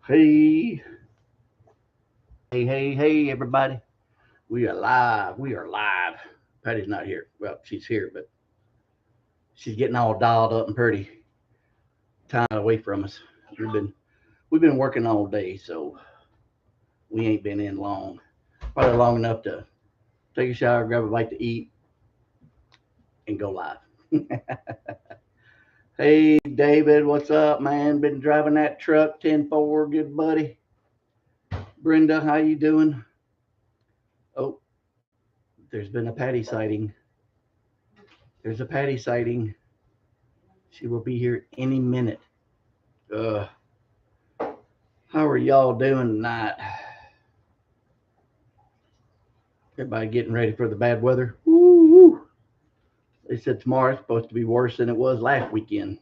Hey, hey, everybody. We are live. We are live. Patty's not here. Well, she's here, but she's getting all dolled up and pretty, time away from us. We've been we've been working all day, so we ain't been in long. Probably long enough to take a shower, grab a bite to eat, and go live. Hey, David, what's up, man? Been driving that truck 10-4, good buddy. Brenda, how you doing? Oh, there's been a Patty sighting. There's a Patty sighting. She will be here any minute. Uh, how are y'all doing tonight? Everybody getting ready for the bad weather? Woo-hoo. They said tomorrow's supposed to be worse than it was last weekend.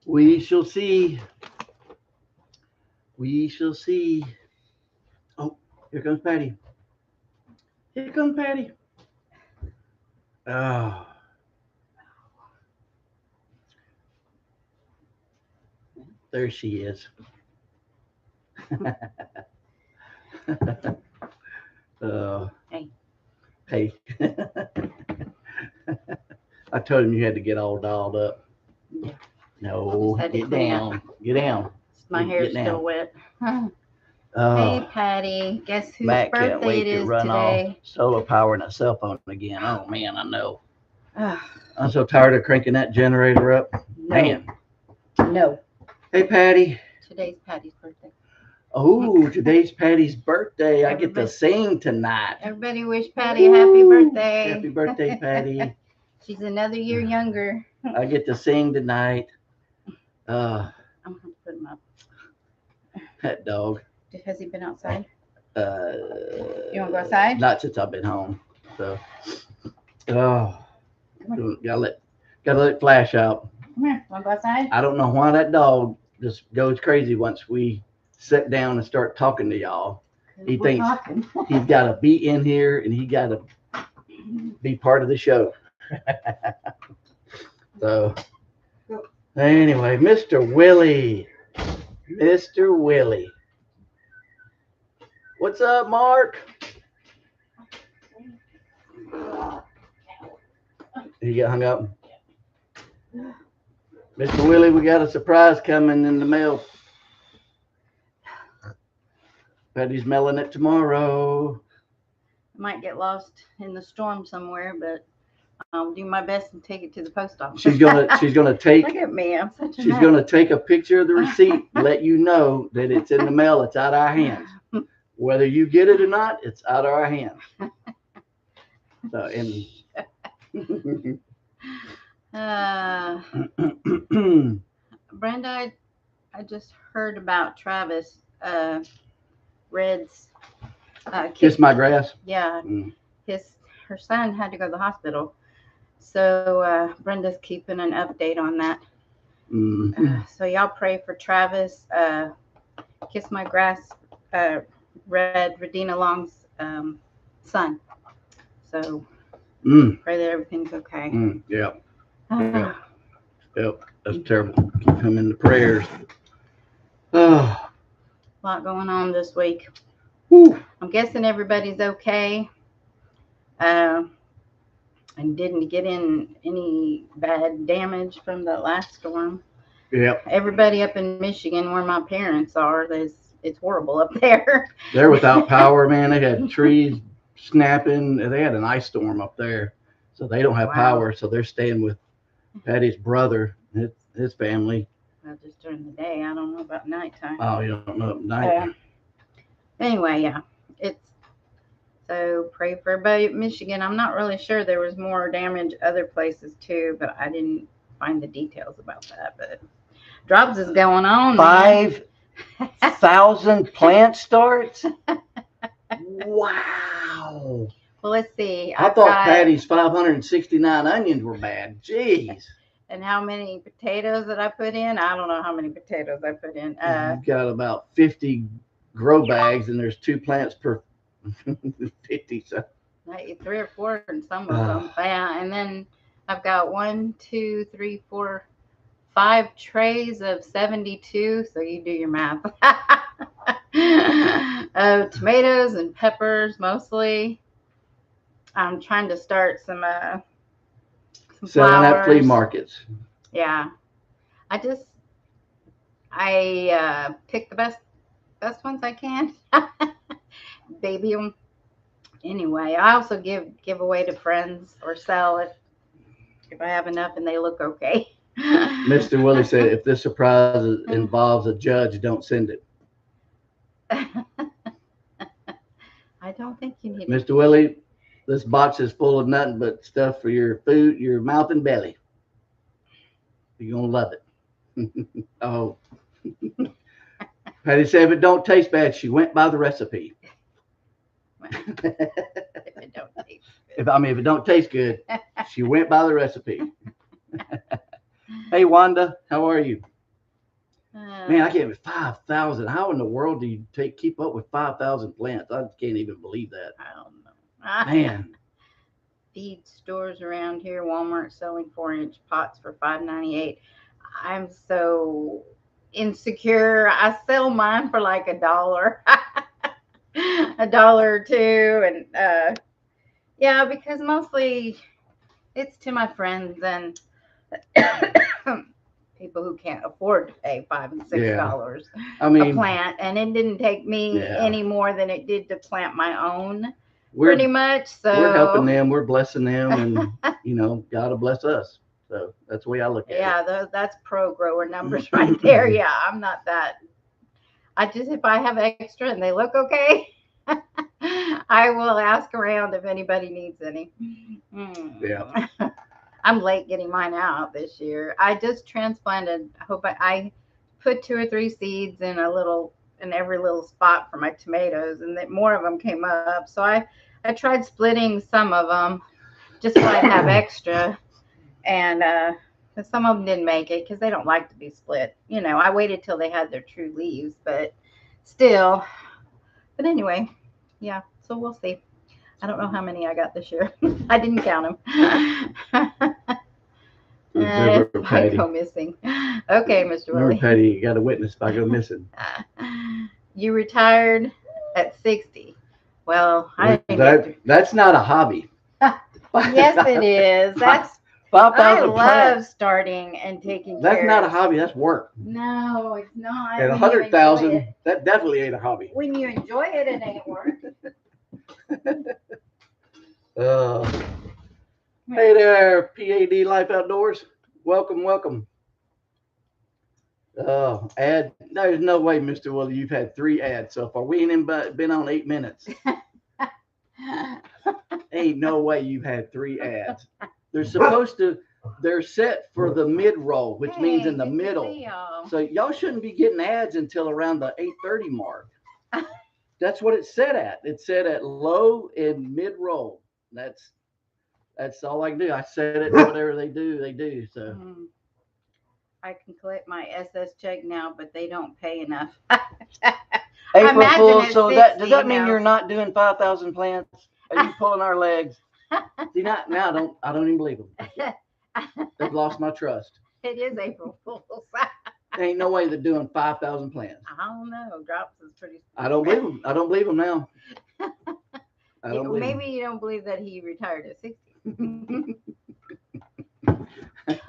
We shall see. We shall see. Oh, here comes Patty. Here comes Patty. Oh. There she is. Hey. Hey. I told him you had to get all dolled up. Yeah. No, get down. Get down. My hair's still wet. Hey, Patty. Guess whose Matt can't birthday wait it to is run today? off solar power and a cell phone again. Oh, man, I know. Ugh. I'm so tired of cranking that generator up. No. Man. No. Hey, Patty. Today's Patty's birthday. Oh, today's Patty's birthday. I get to sing tonight. Everybody wish Patty a happy birthday. Happy birthday, Patty. She's another year younger. I get to sing tonight. I'm going to put him up. That dog. Has he been outside? You want to go outside? Not since I've been home. So, gotta let Flash out. Come here. Want to go outside? I don't know why that dog just goes crazy once we sit down and start talking to y'all. He thinks he's got to be in here and he got to be part of the show. So, anyway, Mr. Willie. Mr. Willie. What's up, Mark? He got hung up. Mr. Willie, we got a surprise coming in the mail. Patty's mailing it tomorrow. I might get lost in the storm somewhere, but I'll do my best and take it to the post office. She's gonna take. Look at me, I'm such a She's gonna take a picture of the receipt, let you know that it's in the mail. It's out of our hands. Whether you get it or not, it's out of our hands. So, Brenda, I just heard about Travis Red's Kiss My Grass. Yeah, her son had to go to the hospital, so Brenda's keeping an update on that. So y'all pray for Travis. Kiss My Grass, Red Radina Long's son. So pray that everything's okay. Yep. Yep. That's terrible. Keep him in the prayers. A lot going on this week. Whew. I'm guessing everybody's okay. And didn't get in any bad damage from the last storm. Yep. Everybody up in Michigan, where my parents are, it's horrible up there. They're without power, man. They had trees snapping. They had an ice storm up there, so they don't have power. So they're staying with Patty's brother, his family. Well, just during the day. I don't know about nighttime. Oh, you don't know at night. Anyway, yeah, so pray for everybody at Michigan. I'm not really sure. There was more damage other places too, but I didn't find the details about that. But drops is going on. 5,000 plant starts. Wow. Well, let's see. I thought Patty's 569 onions were bad. Jeez. And how many potatoes that I put in? I don't know how many potatoes I put in. You've got about 50 grow bags, and there's 2 plants per 50. So like 3 or 4 in some of them. Yeah, and then I've got 1, 2, 3, 4, 5 trays of 72. So you do your math. Of tomatoes and peppers mostly. I'm trying to start some Selling at flea flowers. markets. Yeah. I pick the best ones I can. Baby them. Anyway, I also give away to friends or sell if I have enough and they look okay. Mr. Willie said, if this surprise involves a judge, don't send it. I don't think you need it. Mr. Willie, this box is full of nothing but stuff for your food, your mouth and belly. You're going to love it. Oh. Patty said, if it don't taste bad, she went by the recipe. If it don't taste If it don't taste good, she went by the recipe. Hey, Wanda, how are you? Man, I can't. 5,000. How in the world do you keep up with 5,000 plants? I can't even believe that. I don't know. Man, Feed stores around here, Walmart selling 4-inch pots for $5.98. I'm so insecure. I sell mine for like $1, $1 or $2, and yeah, because mostly it's to my friends and people who can't afford to pay $5 and $6 a plant, and it didn't take me any more than it did to plant my own. Pretty much. So we're helping them, we're blessing them, and God will bless us. So that's the way I look at it. Yeah, that's pro grower numbers right there. Yeah, I'm not that. If I have extra and they look okay, I will ask around if anybody needs any. Yeah. I'm late getting mine out this year. I just transplanted. I put 2 or 3 seeds in every little spot for my tomatoes, and that more of them came up. So I tried splitting some of them just so I'd have extra, and some of them didn't make it because they don't like to be split. I waited till they had their true leaves, but still. But anyway, yeah. So we'll see. I don't know how many I got this year. I didn't count them. If I go missing. Okay, Mr. Willie. Remember, Patty, you got a witness if I go missing. You retired at 60. Well, that's not a hobby. Yes, it is. That's 5,000 plants. Love starting and taking care. That's not a hobby. That's work. No, it's not. At 100,000, that definitely ain't a hobby. When you enjoy it, it ain't work. Hey there, PAD Life Outdoors. Welcome. Ad. There's no way, Mr. Willie, you've had 3 ads so far. We ain't even been on 8 minutes. Ain't no way you've had 3 ads. They're set for the mid-roll, which means in the middle. So y'all shouldn't be getting ads until around the 8:30 mark. That's what it's set at. It's set at low and mid-roll. That's all I can do. I set it, whatever they do. So I can collect my SS check now, but they don't pay enough. April Fool's. So does that mean you're not doing 5,000 plants? Are you pulling our legs? See, now I don't even believe them. They've lost my trust. It is April Fool's. There ain't no way they're doing 5,000 plants. I don't know. Drops is pretty. I don't believe them. I don't believe them now. Maybe you don't believe that he retired at 60.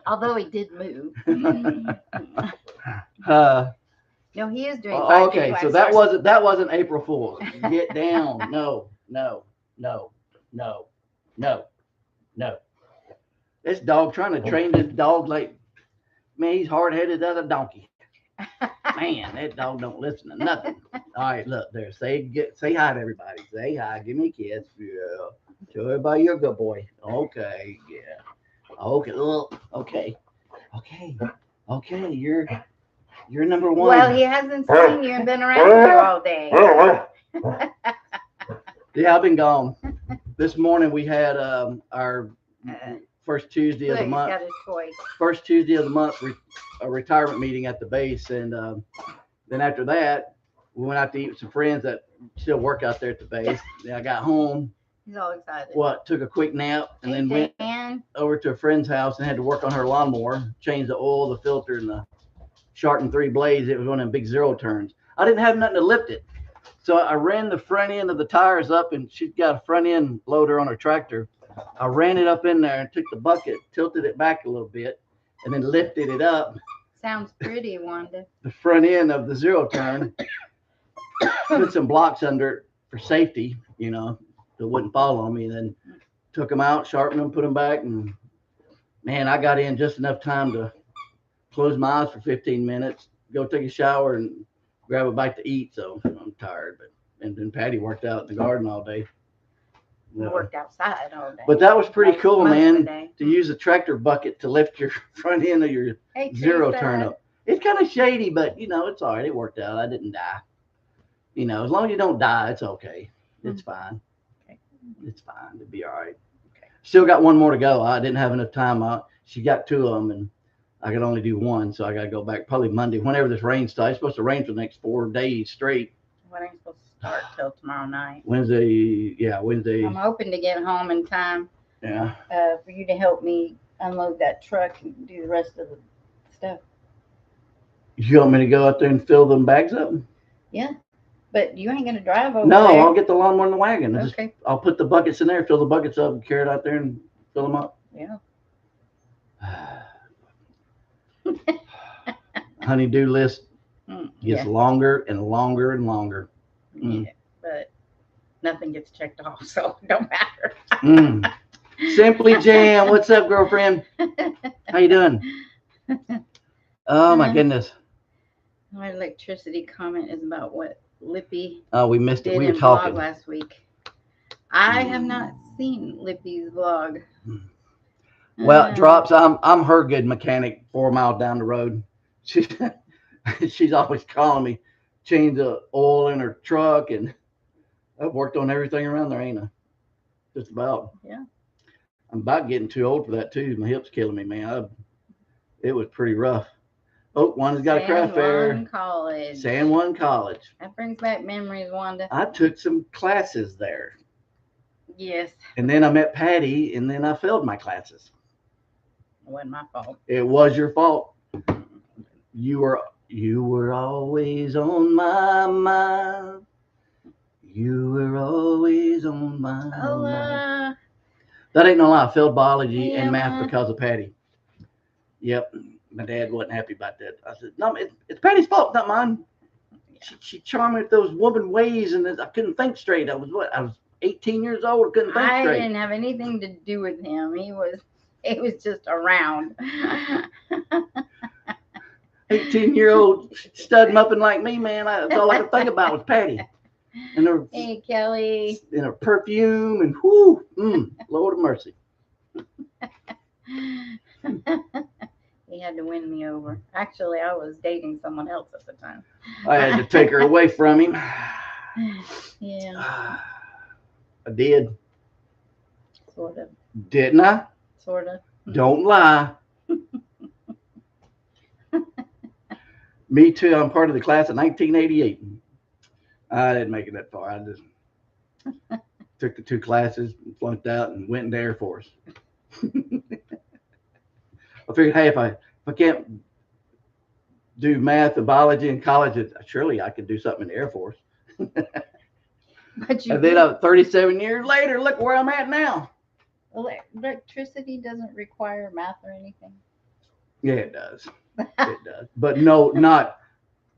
Although he did move. No, he is doing. Okay, so that wasn't April Fool's. Get down. No. This dog, trying to train this dog like, man, he's hard-headed as a donkey. Man, that dog don't listen to nothing. All right, look there. Say hi to everybody. Say hi. Give me a kiss. Yeah. Tell everybody you're a good boy. Okay. Yeah. Okay. Okay. You're number 1. Well, he hasn't seen you and been around here all day. Yeah, I've been gone. This morning we had our first Tuesday of the month. Got his toy. First Tuesday of the month, a retirement meeting at the base, and then after that, we went out to eat with some friends that still work out there at the base. Then I got home, He's all excited. What, took a quick nap and then went over to a friend's house and had to work on her lawnmower, change the oil, the filter, and the Sharton 3 blades. It was one of them big 0 turns. I didn't have nothing to lift it. So I ran the front end of the tires up, and she's got a front end loader on her tractor. I ran it up in there and took the bucket, tilted it back a little bit, and then lifted it up. Sounds pretty, Wanda. The front end of the 0 turn, put some blocks under it for safety, you know, that wouldn't fall on me. And then took them out, sharpened them, put them back, and man, I got in just enough time to close my eyes for 15 minutes, go take a shower, and grab a bite to eat. So I'm tired, and then Patty worked out in the garden all day. We worked outside all day. But that was pretty cool, man, to use a tractor bucket to lift your front end of your 0 turn up. It's kind of shady, but you know, it's all right. It worked out. I didn't die. You know, as long as you don't die, it's okay. It's fine. Okay. It's fine. It'll be all right. Okay. Still got one more to go. I didn't have enough time. She got 2 of them, and I could only do 1, so I got to go back probably Monday. Whenever this rain starts, it's supposed to rain for the next 4 days straight. Well, it ain't supposed to start till tomorrow night. Wednesday. I'm hoping to get home in time. Yeah. For you to help me unload that truck and do the rest of the stuff. You want me to go out there and fill them bags up? Yeah. But you ain't going to drive over No, there. I'll get the lawnmower in the wagon. Okay. I'll put the buckets in there, fill the buckets up, and carry it out there and fill them up. Yeah. Honey-do list gets longer and longer and longer. Yeah, but nothing gets checked off, so it don't matter. Simply Jam, what's up, girlfriend? How you doing? Oh my goodness. My electricity comment is about what Lippy we missed it. We were talking last week. I have not seen Lippy's vlog. Well, Drops, I'm her good mechanic 4 miles down the road. She's always calling me, change the oil in her truck, and I've worked on everything around there, ain't I? Just about. Yeah. I'm about getting too old for that too. My hip's killing me, man. It was pretty rough. Oh, Wanda's got a craft fair. San Juan College. That brings back memories, Wanda. I took some classes there. Yes. And then I met Patty, and then I failed my classes. It wasn't my fault. It was your fault. You were always on my mind. You were always on my mind. That ain't no lie. I failed biology and math because of Patty. Yep. My dad wasn't happy about that. I said, no, it's Patty's fault, not mine. She charmed me with those woman ways, and I couldn't think straight. I was 18 years old. I couldn't think straight. I didn't have anything to do with him. He was just around. 18-year-old stud muffin like me, man. That's all I could think about was Patty. And her, hey, Kelly. And her perfume, and whoo, Lord of mercy. He had to win me over. Actually, I was dating someone else at the time. I had to take her away from him. Yeah. I did. Sort of. Didn't I? Sort of. Don't lie. Me too. I'm part of the class of 1988. I didn't make it that far. I just took the 2 classes, flunked out, and went in the Air Force. I figured, hey, if I can't do math and biology in college, surely I could do something in the Air Force. But and then 37 years later, look where I'm at now. Electricity doesn't require math or anything. Yeah, it does. It does. But no, not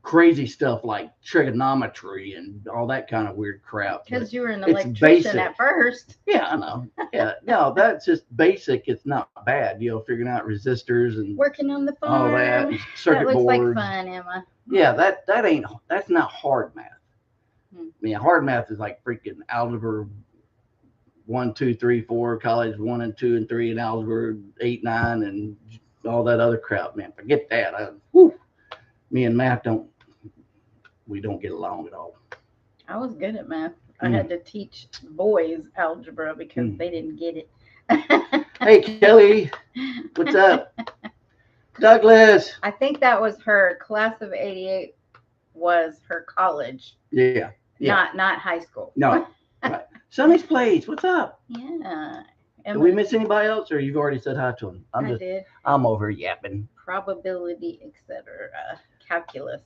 crazy stuff like trigonometry and all that kind of weird crap. Because you were an electrician at first. Yeah, I know. Yeah, no, that's just basic. It's not bad, figuring out resistors and working on the farm. All that, circuit that looks boards. Like fun, Emma. Yeah, that's not hard math. I mean, hard math is like freaking algebra 1, 2, 3, 4, college 1 and 2 and 3, and algebra 8, 9, and all that other crap. Man, forget that. Me and math don't get along at all. I was good at math. I had to teach boys algebra because they didn't get it. Hey, Kelly, what's up? Douglas. I think that was her class of 88 was her college. Yeah. Not high school. No. Right. Sonny's place. What's up? Yeah. Did we miss anybody else, or you've already said hi to them? I did. I'm over yapping. Probability, etc. Calculus.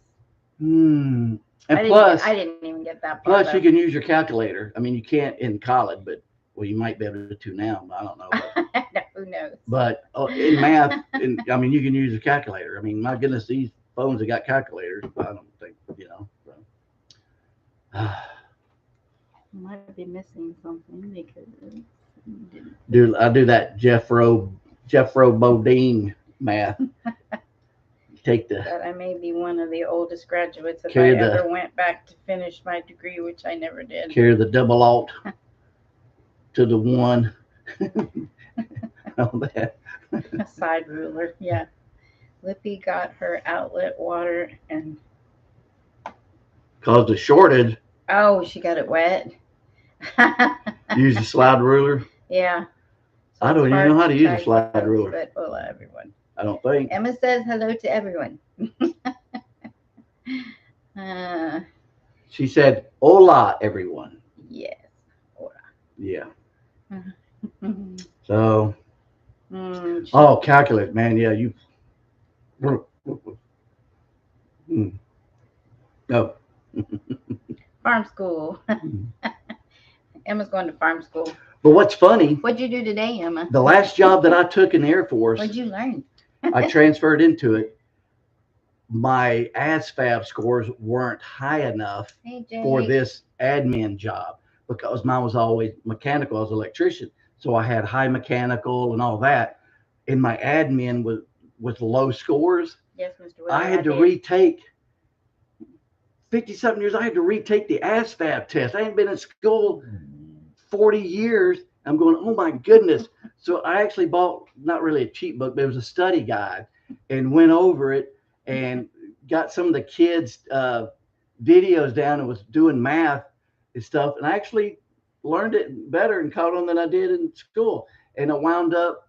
And plus, I didn't even get that part. Plus, you can use your calculator. I mean, you can't in college, but well, you might be able to now. But I don't know. But, who knows? But in math, I mean, you can use a calculator. I mean, my goodness, these phones have got calculators. But I don't think So. Might be missing something because I do that Jeffro Bodine math. That I may be one of the oldest graduates if I ever went back to finish my degree, which I never did. Carry the double alt to the one. All that. A side ruler, yeah. Lippy got her outlet water and caused a shortage. Oh, she got it wet. Use a slide ruler. Yeah. So I don't even know how to use a slide ruler. But hello, everyone. I don't think. Emma says hello to everyone. She said, "Hola, everyone." Yes. Hola. Yeah. So. Calculus, man. Yeah, you. Oh. Farm school. Emma's going to farm school. But what's funny? What'd you do today, Emma? The last job that I took in the Air Force. What'd you learn? I transferred into it. My ASVAB scores weren't high enough for this admin job because mine was always mechanical. I was an electrician, so I had high mechanical and all that. And my admin was low scores. Yes, Mr. Willis, I had to retake 50-something years. I had to retake the ASVAB test. I ain't been in school 40 years. I'm going, oh my goodness. So I actually bought, not really a cheat book, but it was a study guide and went over it and got some of the kids' videos down and was doing math and stuff. And I actually learned it better and caught on than I did in school. And I wound up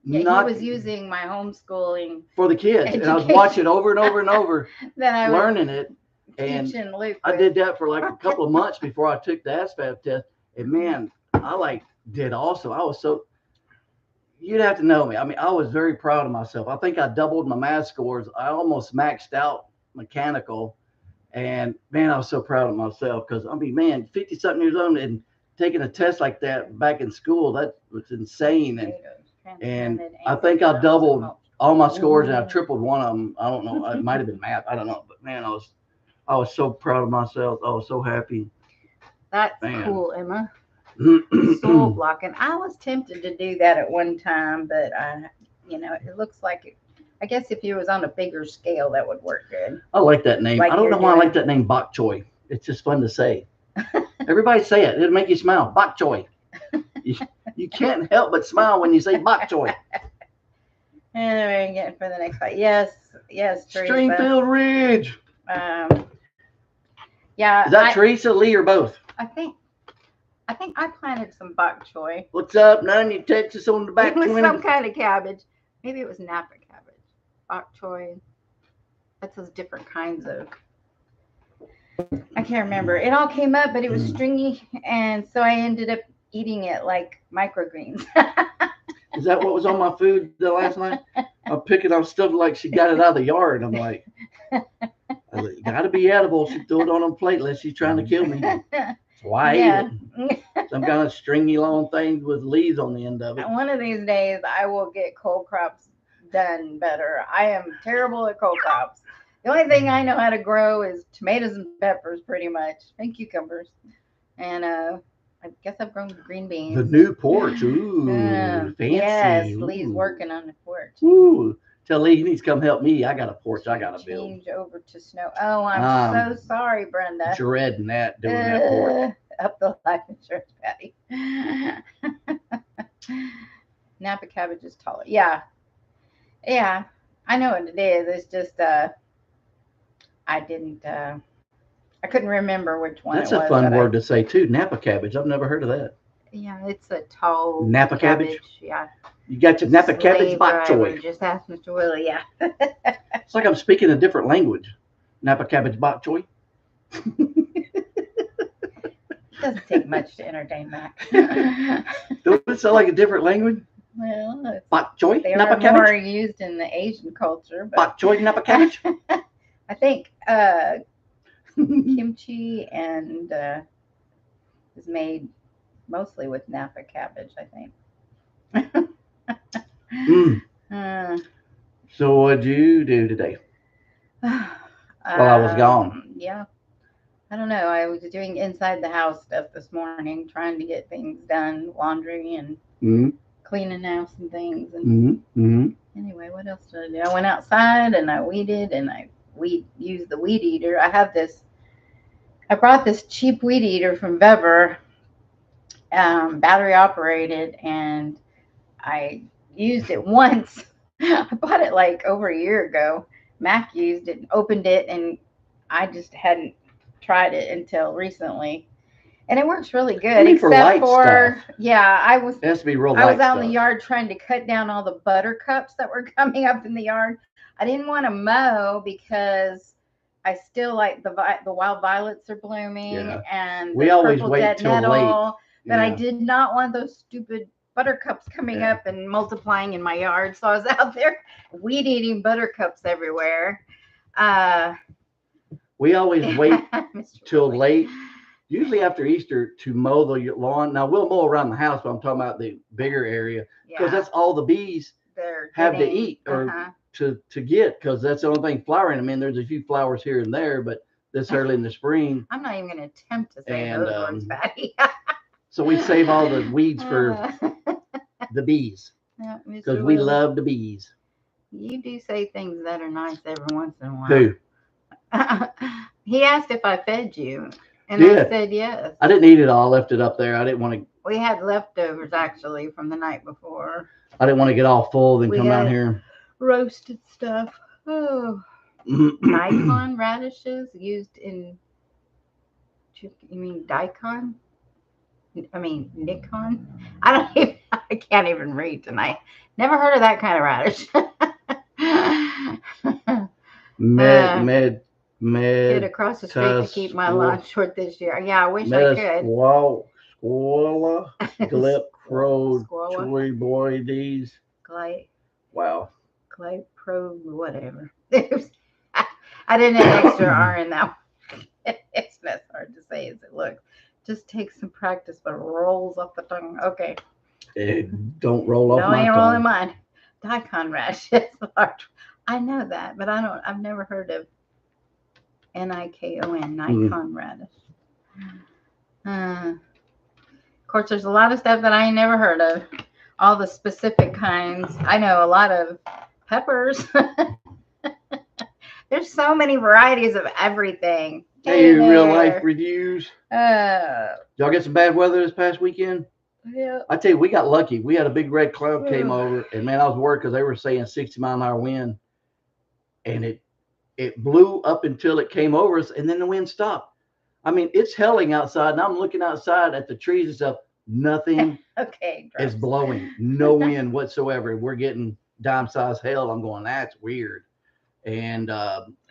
he was using my homeschooling for the kids. Education. And I was watching over and over and over, learning it. And I did that for like a couple of months before I took the ASVAB test. And man, I did awesome. I was so, you'd have to know me. I mean, I was very proud of myself. I think I doubled my math scores. I almost maxed out mechanical. And man, I was so proud of myself because, I mean, man, 50-something years old and taking a test like that back in school, that was insane. And I think I doubled all my scores and I tripled one of them. I don't know. It might have been math. I don't know. But man, I was so proud of myself. I was so happy. That's cool, Emma. Soul blocking. I was tempted to do that at one time, but it looks like I guess if it was on a bigger scale, that would work good. I like that name. I don't know why I like that name, bok choy. It's just fun to say. Everybody say it. It'll make you smile. Bok choy. You can't help but smile when you say bok choy. And we're getting for the next fight. Yes, Stringfield Ridge. Yeah. Is that Teresa, Lee, or both? I think I planted some bok choy. What's up? None you Texas on the back. It was some kind of cabbage. Maybe it was Napa cabbage. Bok choy. That's those different kinds of. I can't remember. It all came up, but it was stringy, and so I ended up eating it like microgreens. Is that what was on my food the last night? I'm picking up stuff like she got it out of the yard. I'm like, gotta be edible. She threw it on a plate unless she's trying to kill me. That's why I ate it. Some kind of stringy long thing with leaves on the end of it. One of these days, I will get cold crops done better. I am terrible at cold crops. The only thing I know how to grow is tomatoes and peppers, pretty much, and cucumbers. And I guess I've grown green beans. The new porch. Ooh, fancy. Yes, Lee's working on the porch. Ooh. Tell Lee he needs to come help me. I got a porch I got to build. Change over to snow. Oh, I'm so sorry, Brenda. Dreading that, doing that porch. Up the life insurance, Patty. Napa cabbage is taller. Yeah. I know what it is. It's just I couldn't remember which one. That's a fun word to say too. Napa cabbage. I've never heard of that. Yeah, it's a tall Napa cabbage. Yeah. You got your Napa cabbage bok choy. Just ask Mr. Willie. Yeah. It's like I'm speaking a different language. Napa cabbage bok choy. doesn't take much to entertain Mac. Don't it sound like a different language? Well, Bok choy, they napa are more cabbage. used in the Asian culture, but Bok choy, napa cabbage. I think kimchi and is made mostly with Napa cabbage, I think. So what'd you do today? While I was gone. Yeah. I don't know. I was doing inside the house stuff this morning, trying to get things done, laundry and cleaning house and things. And anyway, what else did I do? I went outside and I weeded and I used the weed eater. I brought this cheap weed eater from Weber, battery operated, and I used it once. I bought it like over a year ago. Mac used it and opened it, and I just hadn't tried it until recently. And it works really good. Only for light stuff. Yeah, It has to be real I light was out in stuff. the yard trying to cut down all the buttercups that were coming up in the yard. I didn't want to mow because I still like the wild violets are blooming, and we the always purple wait dead till nettle. late. But I did not want those stupid buttercups coming up and multiplying in my yard. So I was out there weed eating buttercups everywhere. We always wait till late, usually after Easter, to mow the lawn. Now we'll mow around the house, but I'm talking about the bigger area because that's all the bees have to eat or to get, because that's the only thing flowering. I mean, there's a few flowers here and there, but this early in the spring. I'm not even going to attempt to say those words, Patty. So we save all the weeds for the bees because we love the bees. You do say things that are nice every once in a while. Who? He asked if I fed you, and I said yes. I didn't eat it all. I left it up there. I didn't want to. We had leftovers actually from the night before. I didn't want to get all full, then come down here. Roasted stuff. Oh, daikon radishes used in. You mean daikon? I mean Nikon. I can't even read tonight. Never heard of that kind of radish. Kid across the street to keep my lunch short this year. Yeah, I wish I could. Squalla, glip, road, choy boy, these. Clay. Wow. Clay pro, whatever. I didn't have extra R in that one. It's not hard to say as it looks. Just takes some practice, but rolls off the tongue. Okay. It don't roll off my tongue. No, ain't rolling mine. Daikon radishes. I know that, but I've never heard of Nikon, Nikon radish. Of course, there's a lot of stuff that I ain't never heard of. All the specific kinds. I know a lot of peppers. There's so many varieties of everything. Hey, real life reviews. Y'all get some bad weather this past weekend? Yeah. I tell you, we got lucky. We had a big red cloud came over, and man, I was worried because they were saying 60-mile-an-hour wind, and it blew up until it came over us, and then the wind stopped. I mean, it's helling outside, and I'm looking outside at the trees and stuff. Nothing is blowing. No wind whatsoever. We're getting dime-sized hail. I'm going, that's weird. And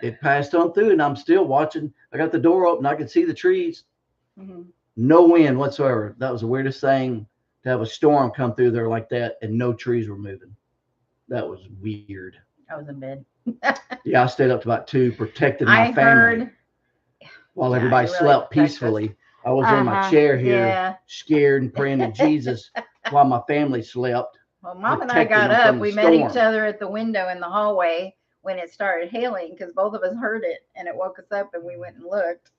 it passed on through, and I'm still watching. I got the door open. I could see the trees. No wind whatsoever. That was the weirdest thing, to have a storm come through there like that, and no trees were moving. That was weird. I was in bed. Yeah, I stayed up to about 2, protecting my family while everybody slept peacefully. I was in my chair here, scared and praying to Jesus while my family slept. Well, Mom and I got up. We met each other at the window in the hallway when it started hailing, because both of us heard it, and it woke us up, and we went and looked.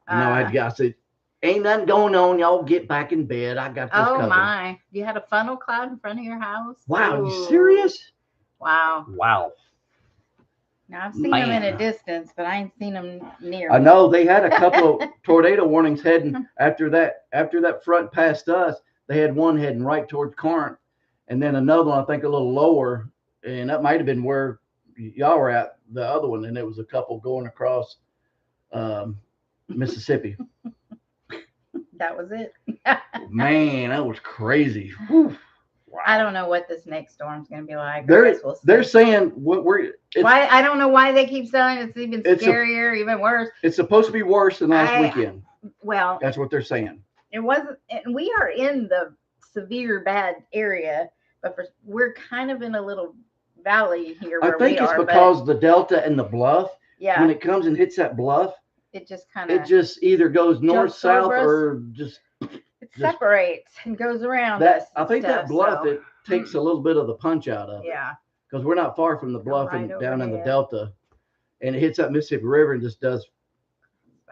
I said, ain't nothing going on. Y'all get back in bed. I got this covered. My. You had a funnel cloud in front of your house? Wow, you serious? Wow. Now, I've seen them in a distance, but I ain't seen them near. I know they had a couple of tornado warnings heading after that front passed us. They had one heading right towards Corinth, and then another one, I think, a little lower, and that might have been where y'all were at, the other one, and it was a couple going across Mississippi. That was it. Man, that was crazy. Whew. Wow. I don't know what this next storm's going to be like. They're saying why. I don't know why they keep saying it's even scarier, even worse. It's supposed to be worse than last weekend. Well, that's what they're saying. it wasn't, and we are in the severe bad area, but we're kind of in a little valley here I where think we it's are. because the delta and the bluff, Yeah, when it comes and hits that bluff, it just kind it of just either goes north, jumps south, over us. or just Separates and goes around that. us. I think stuff, that bluff, so. it takes a little bit of the punch out of it. Yeah. Because we're not far from the bluff Right and down in the overhead. delta, and it hits that Mississippi River and just does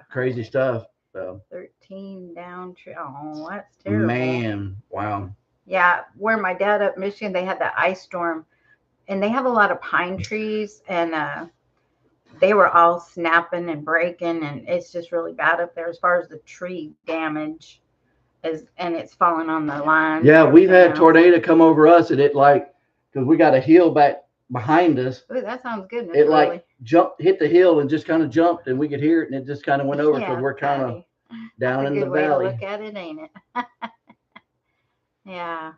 crazy stuff. So 13 down. Oh, that's terrible. man, wow. Yeah, where my dad up Michigan, they had that ice storm, and they have a lot of pine trees, and they were all snapping and breaking, and it's just really bad up there as far as the tree damage and it's falling on the line. Yeah, we've had tornado come over us, and it because we got a hill back behind us. Ooh, that sounds good. It hit the hill and just kind of jumped, and we could hear it, and it just kind of went over because we're kind of down in the valley. Look at it, ain't it? Yeah,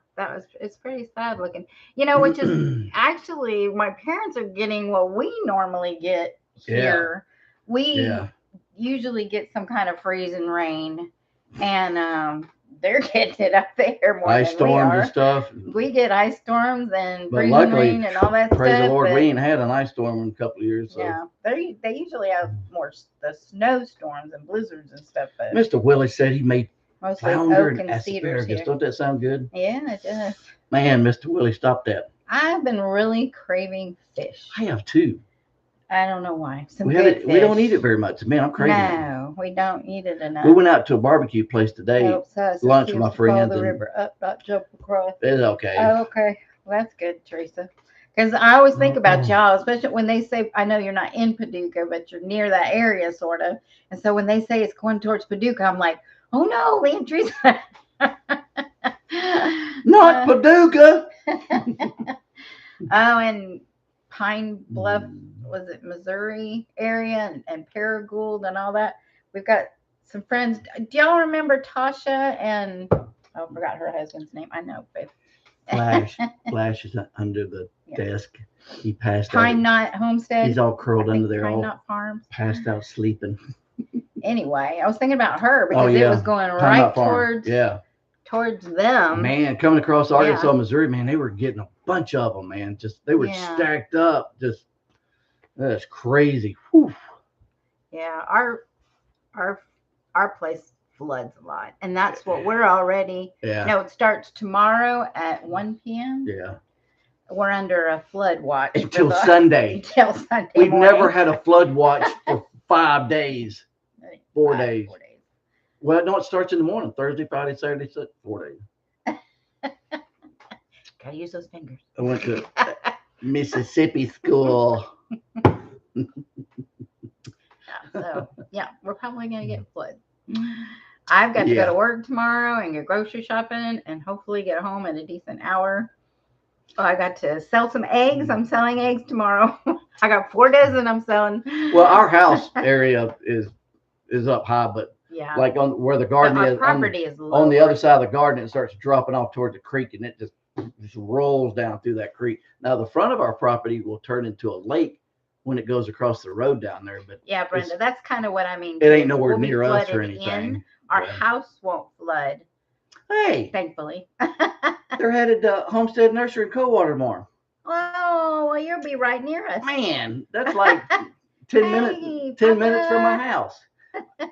it's pretty sad looking. Which is actually my parents are getting what we normally get here. Yeah. We usually get some kind of freezing rain, and they're getting it up there more ice than we storms are. And stuff. We get ice storms and freezing luckily, rain and all that praise stuff. the Lord, we ain't had an ice storm in a couple of years. So. Yeah, they usually have more the snowstorms and blizzards and stuff. But Mr. Willis said he made mostly flounder oak and asparagus. cedars. Don't that sound good? Yeah, it does. Man, Mr. Willis, stop that. I've been really craving fish. I have too. I don't know why. We don't eat it very much. Man, I'm craving it. No, we don't eat it enough. We went out to a barbecue place today. Lunch with my friends. The river up, not jump across. It's okay. Oh, okay. Well, that's good, Teresa. Because I always think about y'all, especially when they say, I know you're not in Paducah, but you're near that area, sort of. And so when they say it's going towards Paducah, I'm like, oh no, me and Teresa. Not Paducah. Oh, and Pine Bluff, was it Missouri area, and Paragould and all that. We've got some friends. Do y'all remember Tasha and I forgot her husband's name. I know, but Flash is under the desk. He passed Pine out. Knot Homestead. He's all curled under there, Pine Knot Farms. Passed out sleeping. Anyway, I was thinking about her because it was going right towards them. Man, coming across Arkansas, Missouri, man, they were getting a bunch of them, man. Just they were stacked up. Just that's crazy. Whew. Yeah, our place floods a lot, and that's what we're already. Yeah. No, it starts tomorrow at 1 p.m. Yeah. We're under a flood watch until Sunday. Until Sunday. We've never had a flood watch for 5 days. 4 days. 4 days. Well, no, it starts in the morning. Thursday, Friday, Saturday, 4 days. Gotta use those fingers. I went to Mississippi school. We're probably gonna get flood. I've got to go to work tomorrow and go grocery shopping and hopefully get home at a decent hour. Oh, I got to sell some eggs. I'm selling eggs tomorrow. I got 4 dozen I'm selling. Well, our house area is up high, but like on where the garden is, property is low. On the other side of the garden, it starts dropping off towards the creek, and it just rolls down through that creek. Now, the front of our property will turn into a lake when it goes across the road down there. But yeah, Brenda, that's kind of what I mean. It ain't nowhere near us or anything. Our house won't flood. Hey, thankfully. They're headed to Homestead Nursery in Coldwater tomorrow. Oh, well, you'll be right near us. Man, that's like 10 minutes from my house.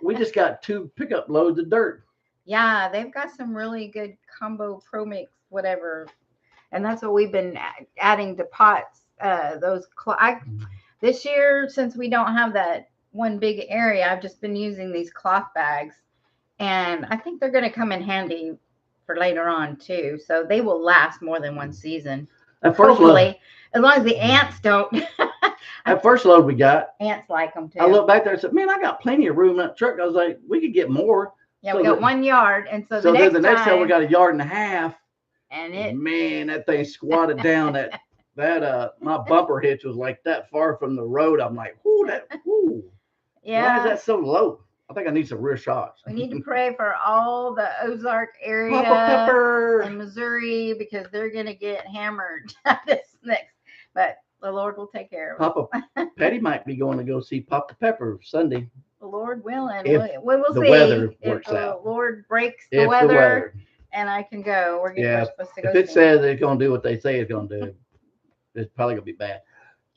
We just got 2 pickup loads of dirt. Yeah, they've got some really good combo pro mix, whatever. And that's what we've been adding to pots. This year, since we don't have that one big area, I've just been using these cloth bags. And I think they're going to come in handy for later on, too. So they will last more than one season. Hopefully, as long as the ants don't. That first load we got. Ants like them, too. I looked back there and said, man, I got plenty of room in that truck. I was like, we could get more. Yeah, so we got 1 yard. And so the next time we got 1.5 yards. And man, that thing squatted down. My bumper hitch was like that far from the road. I'm like, ooh. Yeah. Why is that so low? I think I need some rear shots. We need to pray for all the Ozark area and Missouri because they're going to get hammered this next. But the Lord will take care of it. Petty might be going to go see Papa Pepper Sunday. The Lord Lord willing, If we'll the see weather if works the out. Lord breaks the If the weather weather, and I can go. We're supposed to go if it see says it's gonna do what they say it's gonna do, it's probably gonna be bad.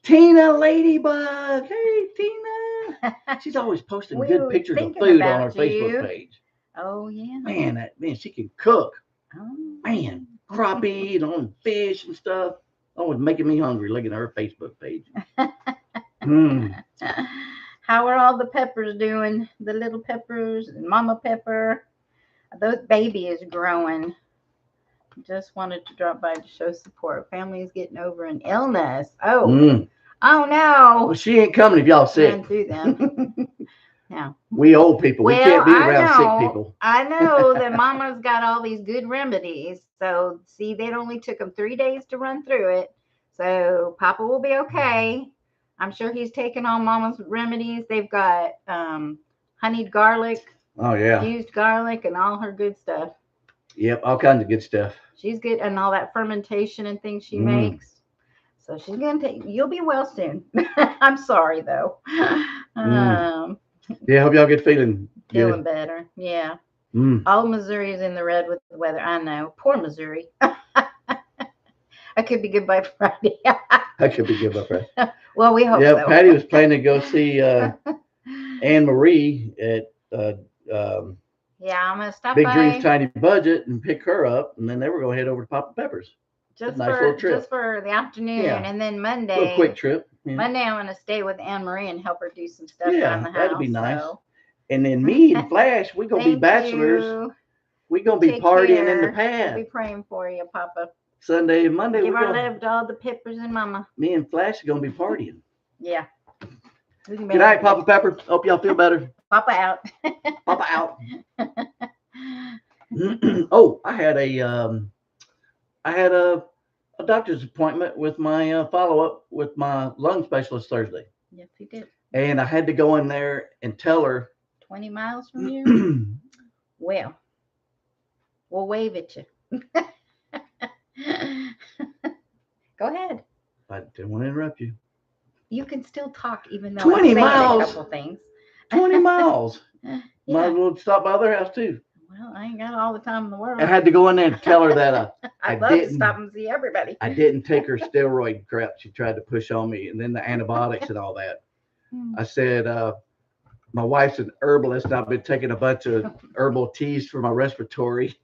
Tina Ladybug, hey Tina, she's always posting We good were pictures of thinking food on about her Facebook you. page. Oh yeah. Man, she can cook. Oh. Man, crappie and on fish and stuff. Oh, it's making me hungry looking at her Facebook page. How are all the peppers doing? The little peppers and Mama Pepper. Those baby is growing. Just wanted to drop by to show support. Family is getting over an illness. Oh, oh no. Well, she ain't coming if y'all sick. Ran through them. Yeah. We old people. Well, we can't be around sick people. I know that Mama's got all these good remedies. So, see, it only took them 3 days to run through it. So, Papa will be okay. I'm sure he's taking all Mama's remedies. They've got honeyed garlic. Oh, yeah. Fused garlic and all her good stuff. Yep, all kinds of good stuff. She's good, and all that fermentation and things she makes. So she's going to take, you'll be well soon. I'm sorry, though. Yeah, hope y'all get feeling better. Yeah. All Missouri is in the red with the weather. I know. Poor Missouri. I could be good by Friday. I could be good by Friday. Well, we hope so. Yeah, Patty was planning to go see Anne Marie at yeah, I'm going to stop Big by. Dreams Tiny Budget and pick her up, and then they were going to head over to Papa Pepper's. Just nice little trip. Just for the afternoon, and then Monday. A little quick trip. Yeah. Monday, I'm going to stay with Anne Marie and help her do some stuff around the house. That'd be nice. So. And then me and Flash, we're going to be bachelors. We're going to be partying in the pad. We'll be praying for you, Papa. Sunday and Monday. Give our love to all the Peppers and Mama. Me and Flash are going to be partying. Yeah. Good night, Papa Pepper. Hope y'all feel better. Papa out. Papa out. Oh, I had a doctor's appointment with my follow-up with my lung specialist Thursday. Yes, he did. And I had to go in there and tell her. 20 miles from you? Well, we'll wave at you. Go ahead. I didn't want to interrupt you. You can still talk even though 20 miles. A couple things. 20 miles. Yeah. Might as well stop by their house too. Well, I ain't got all the time in the world. I had to go in there and tell her that I'd love to stop and see everybody. I didn't take her steroid crap she tried to push on me, and then the antibiotics and all that. I said, my wife's an herbalist, and I've been taking a bunch of herbal teas for my respiratory.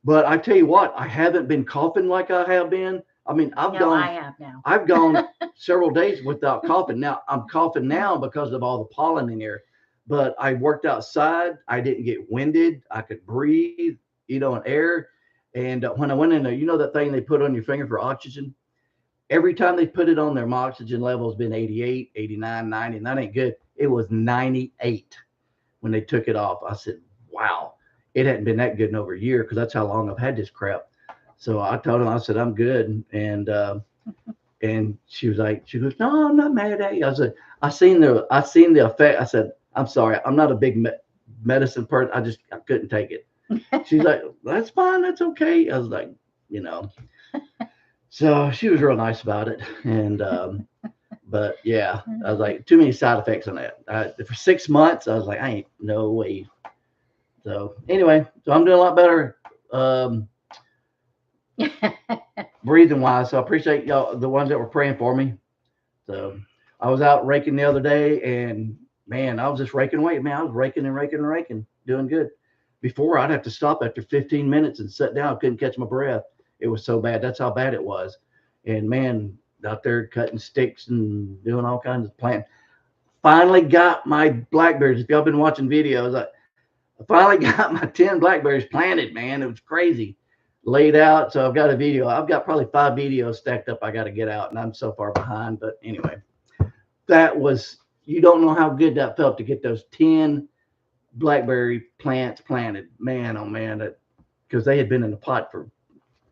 But I tell you what, I haven't been coughing like I have been. I mean, I have now. I've gone several days without coughing. Now I'm coughing now because of all the pollen in here. But I worked outside. I didn't get winded. I could breathe, and air. And when I went in there, that thing they put on your finger for oxygen? Every time they put it on there, my oxygen level has been 88, 89, 90, and that ain't good. It was 98 when they took it off. I said, wow, it hadn't been that good in over a year because that's how long I've had this crap. So I told him, I said, I'm good. And she goes, no, I'm not mad at you. I said, I seen the effect. I said, I'm sorry. I'm not a big medicine person. I couldn't take it. She's like, that's fine. That's okay. I was like, so she was real nice about it. And, but yeah, I was like, too many side effects on that. For 6 months, I was like, I ain't no way. So anyway, I'm doing a lot better. Breathing wise. So I appreciate y'all, the ones that were praying for me. So I was out raking the other day, and man, I was just raking away. Man, I was raking and raking and raking, doing good. Before, I'd have to stop after 15 minutes and sit down. I couldn't catch my breath. It was so bad. That's how bad it was. And man, out there cutting sticks and doing all kinds of planting. Finally got my blackberries. If y'all been watching videos, I finally got my 10 blackberries planted, man. It was crazy. Laid out. So I've got a video. I've got probably 5 videos stacked up I got to get out, and I'm so far behind. But anyway, you don't know how good that felt to get those 10 blackberry plants planted. Man, oh man, because they had been in the pot for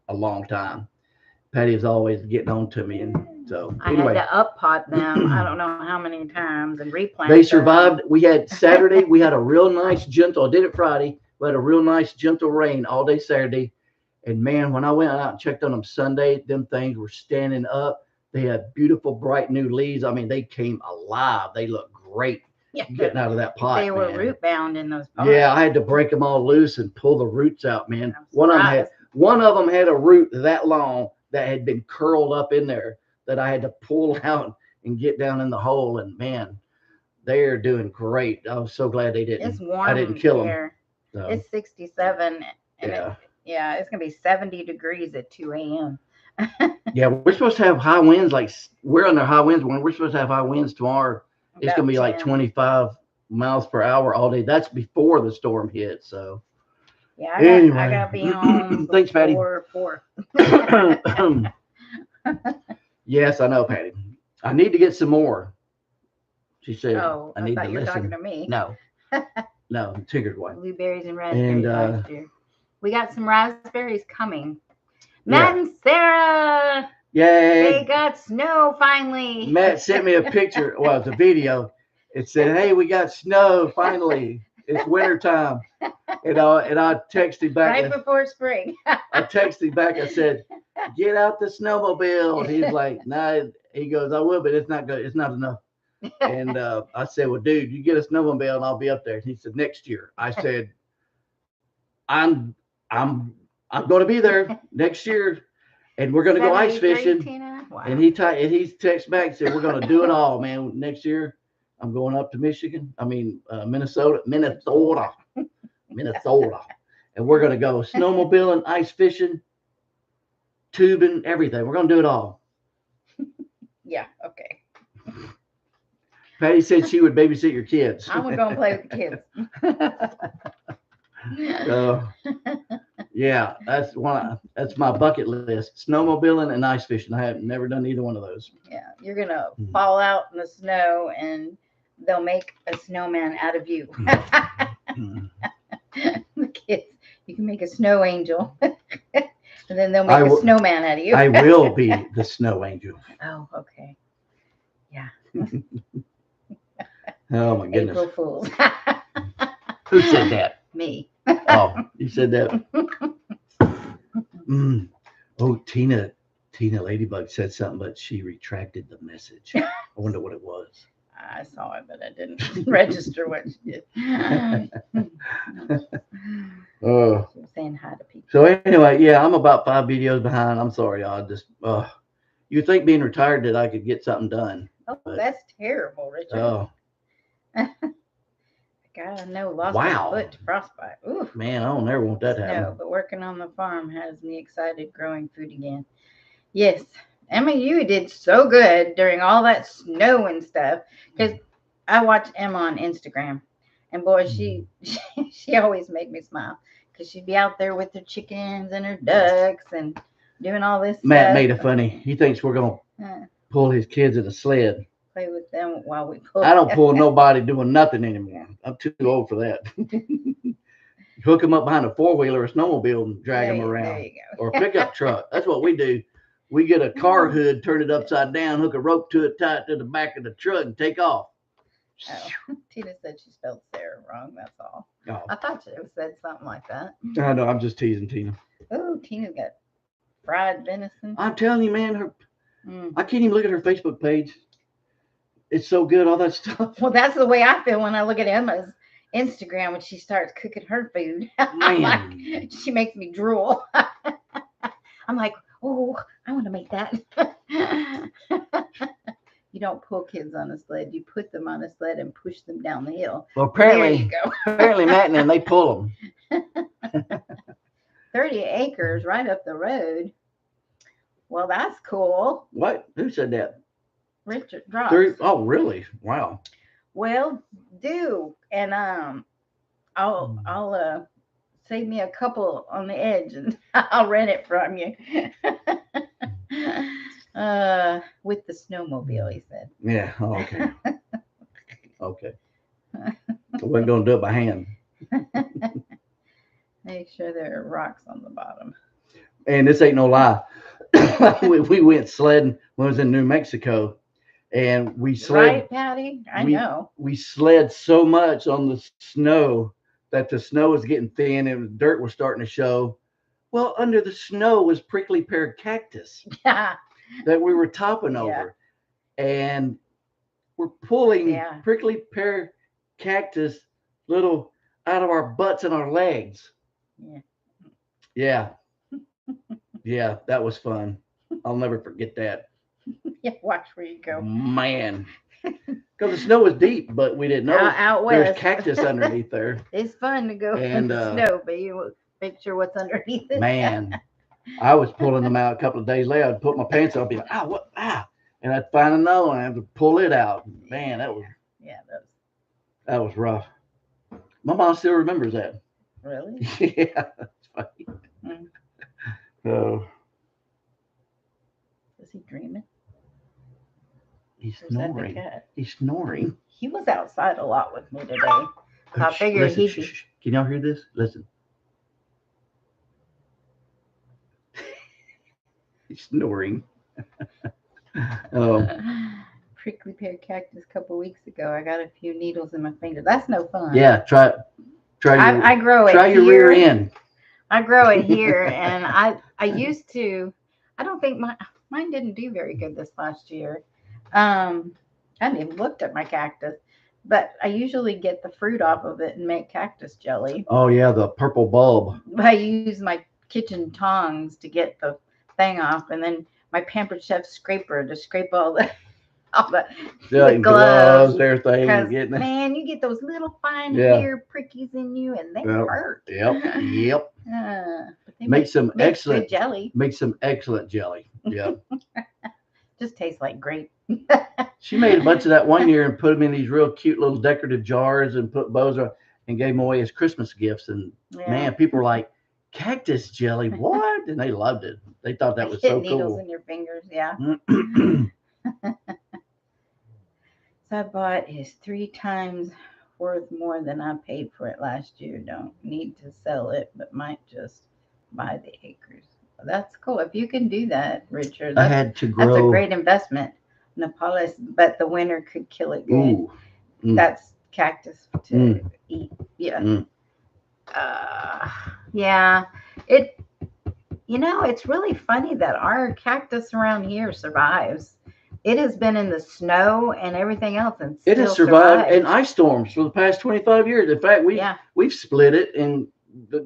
a long time. Patty was always getting on to me, and so anyway. I had to up pot them. I don't know how many times and replant. They survived. We had Saturday. We had a real nice gentle. I did it Friday. We had a real nice gentle rain all day Saturday, and man, when I went out and checked on them Sunday, them things were standing up. They had beautiful, bright new leaves. I mean, they came alive. They look great. Yeah. getting out of that pot. They were man. root bound in those pots. Yeah, I had to break them all loose and pull the roots out, man. I'm One surprised. of them had a root that long that had been curled up in there that I had to pull out and get down in the hole. And man, they're doing great. I was so glad they didn't. It's warm I didn't kill them. here. So, It's 67, and yeah. it's gonna be 70 degrees at 2 a.m. Yeah, we're supposed to have high winds. Like we're under high winds when we're supposed to have high winds tomorrow. It's About gonna be like 10. 25 miles per hour all day. That's before the storm hit. So Yeah, anyway. I gotta be home. Thanks, Patty. Before 4. Yes, I know, Patty. I need to get some more. She said, Oh, I I need thought to you were talking listen. to me. No, no, Tigger's wife. Blueberries and raspberries And, last year. We got some raspberries coming. Yeah. Matt and Sarah, they Yay. got snow finally. Matt sent me a picture. Well, it's a video. It said, hey, we got snow finally. It's wintertime. And I texted back. Right before spring. I texted back. I said, get out the snowmobile. And he's like, nah. He goes, I will, but it's not good. It's not enough. And I said, well, dude, you get a snowmobile and I'll be up there. And he said, next year. I said, I'm going to be there next year, and we're going to go ice 73, fishing. Tina? Wow. And he's texted back and said, we're going to do it all, man. Next year, I'm going up to Michigan. I mean, Minnesota, and we're going to go snowmobiling, ice fishing, tubing, everything. We're going to do it all. Yeah, okay. Patty said she would babysit your kids. I'm going to play with the kids. Yeah, that's my bucket list. Snowmobiling and ice fishing. I have never done either one of those. Yeah, you're going to fall out in the snow and they'll make a snowman out of you. The kids, you can make a snow angel. And then they'll make a snowman out of you. I will be the snow angel. Oh, okay. Yeah. Oh, my goodness. April Fools. Who said that? Me. Oh, you said that. Oh, Tina Ladybug said something, but she retracted the message. I wonder what it was. I saw it, but I didn't register what she did. Oh. She was saying hi to people. So anyway, yeah, I'm about 5 videos behind. I'm sorry, y'all. Just you think being retired that I could get something done? Oh, that's terrible, Richard. Oh. God, I know, lost Wow. my foot to frostbite. Ooh. Man, I don't ever want that to happen. No, but working on the farm has me excited growing food again. Yes. Emma, you did so good during all that snow and stuff. Because I watch Emma on Instagram. And boy, she always make me smile. Because she'd be out there with her chickens and her ducks and doing all this Matt stuff. made it funny. He thinks we're going to pull his kids in a sled. Play with them while we pull. I don't pull nobody doing nothing anymore. I'm too old for that. Hook them up behind a 4-wheeler or a snowmobile and drag them around. There you go. Or a pickup truck. That's what we do. We get a car hood, turn it upside down, hook a rope to it, tie it to the back of the truck, and take off. Oh, Tina said she spelled Sarah wrong. That's all. Oh. I thought she said something like that. I know. I'm just teasing Tina. Oh, Tina's got fried venison. I'm telling you, man. I can't even look at her Facebook page. It's so good, all that stuff. Well, that's the way I feel when I look at Emma's Instagram when she starts cooking her food. Man. She makes me drool. I'm like, oh, I want to make that. You don't pull kids on a sled. You put them on a sled and push them down the hill. Well, apparently, there you go. apparently, Matt and them, they pull them. 30 acres right up the road. Well, that's cool. What? Who said that? Richard Drops. Oh, really? Wow. Well, do. And I'll save me a couple on the edge and I'll rent it from you. With the snowmobile, he said. Yeah. Oh, okay. Okay. I wasn't going to do it by hand. Make sure there are rocks on the bottom. And this ain't no lie. we went sledding when I was in New Mexico. And we sled. Right, Patty? I know. We sled so much on the snow that the snow was getting thin and the dirt was starting to show. Well, under the snow was prickly pear cactus that we were topping over. And we're pulling prickly pear cactus little out of our butts and our legs. Yeah. Yeah. Yeah, that was fun. I'll never forget that. Yeah, watch where you go. Man. Because the snow was deep, but we didn't know Out there's west. cactus underneath there. It's fun to go in And the snow, but you make sure what's underneath it. man, I was pulling them out a couple of days later. I'd put my pants on, I'd be like, ah, what? Ah. And I'd find another one. I had to pull it out. Man, that was rough. My mom still remembers that. Really? Yeah, that's funny. Mm. So Is he dreaming? he's Or is that the snoring. cat? He's snoring. He was outside a lot with me today. So I figured Listen, he'd shh, be. shh, shh. Can y'all hear this? Listen. He's snoring. Prickly pear cactus a couple weeks ago. I got a few needles in my finger. That's no fun. Yeah, try I grow it try your here. rear end. I grow it here, and I used to. I don't think mine didn't do very good this last year. I hadn't even looked at my cactus, but I usually get the fruit off of it and make cactus jelly. Oh yeah, the purple bulb. I use my kitchen tongs to get the thing off, and then my Pampered Chef scraper to scrape all the gloves, everything. Because man, you get those little fine hair prickies in you, and they hurt. Yep. But they make some excellent good jelly. Make some excellent jelly. Yeah. Just tastes like grape. She made a bunch of that one year and put them in these real cute little decorative jars and put bows on and gave them away as Christmas gifts. And man, people were like, cactus jelly, what? And they loved it. They thought that was so needles cool. in your fingers, yeah. So I bought is 3 times worth more than I paid for it last year. Don't need to sell it, but might just buy the acres. That's cool. If you can do that, Richard, that's a great investment. Nepalese, but the winter could kill it good. Ooh. That's cactus to eat. Yeah. Yeah. It's really funny that our cactus around here survives. It has been in the snow and everything else, and it has survived in ice storms for the past 25 years. In fact, we've split it and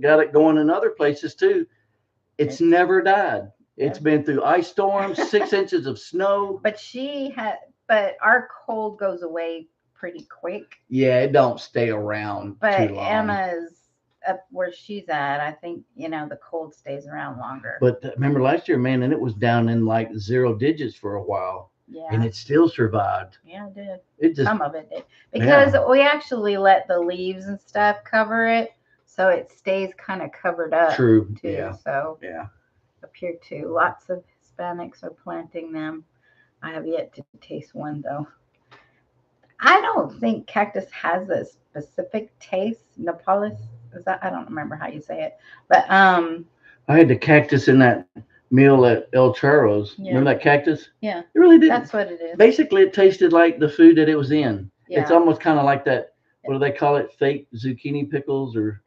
got it going in other places too. It's never died. It's been through ice storms, 6 inches of snow. But our cold goes away pretty quick. Yeah, it don't stay around too long. Emma's up where she's at, I think, the cold stays around longer. But remember last year, man, and it was down in like 0 digits for a while. Yeah. And it still survived. Yeah, it did. Some of it did. Because we actually let the leaves and stuff cover it, so it stays kind of covered up. True. Too. Yeah. So up here too. Lots of Hispanics are planting them. I have yet to taste one though. I don't think cactus has a specific taste. Nepalese, is that? I don't remember how you say it, but I had the cactus in that meal at El Charro's. Yeah. Remember that cactus? Yeah. It really did. That's what it is. Basically, it tasted like the food that it was in. Yeah. It's almost kind of like that. What do they call it? Fake zucchini pickles or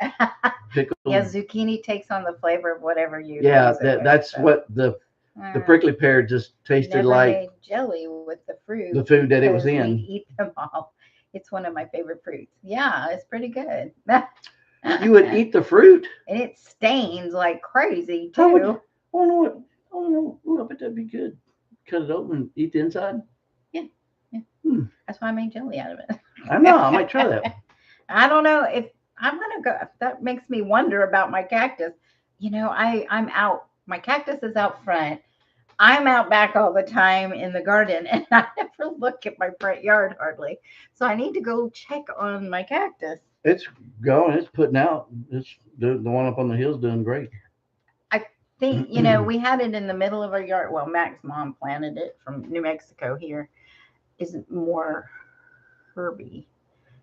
pickles? Yeah, zucchini takes on the flavor of whatever you. Yeah, that's what the prickly pear just tasted like. Made jelly with the fruit. The food that it was in. We eat them all. It's one of my favorite fruits. Yeah, it's pretty good. You would eat the fruit? And it stains like crazy too. Oh no! I bet that'd be good. Cut it open and eat the inside. Yeah. That's why I made jelly out of it. I know. I might try that. I don't know if I'm gonna go. That makes me wonder about my cactus. I'm out. My cactus is out front. I'm out back all the time in the garden, and I never look at my front yard hardly. So I need to go check on my cactus. It's going. It's putting out. It's the one up on the hill's doing great. I think we had it in the middle of our yard. Well, Mac's mom planted it from New Mexico. Here is more herby,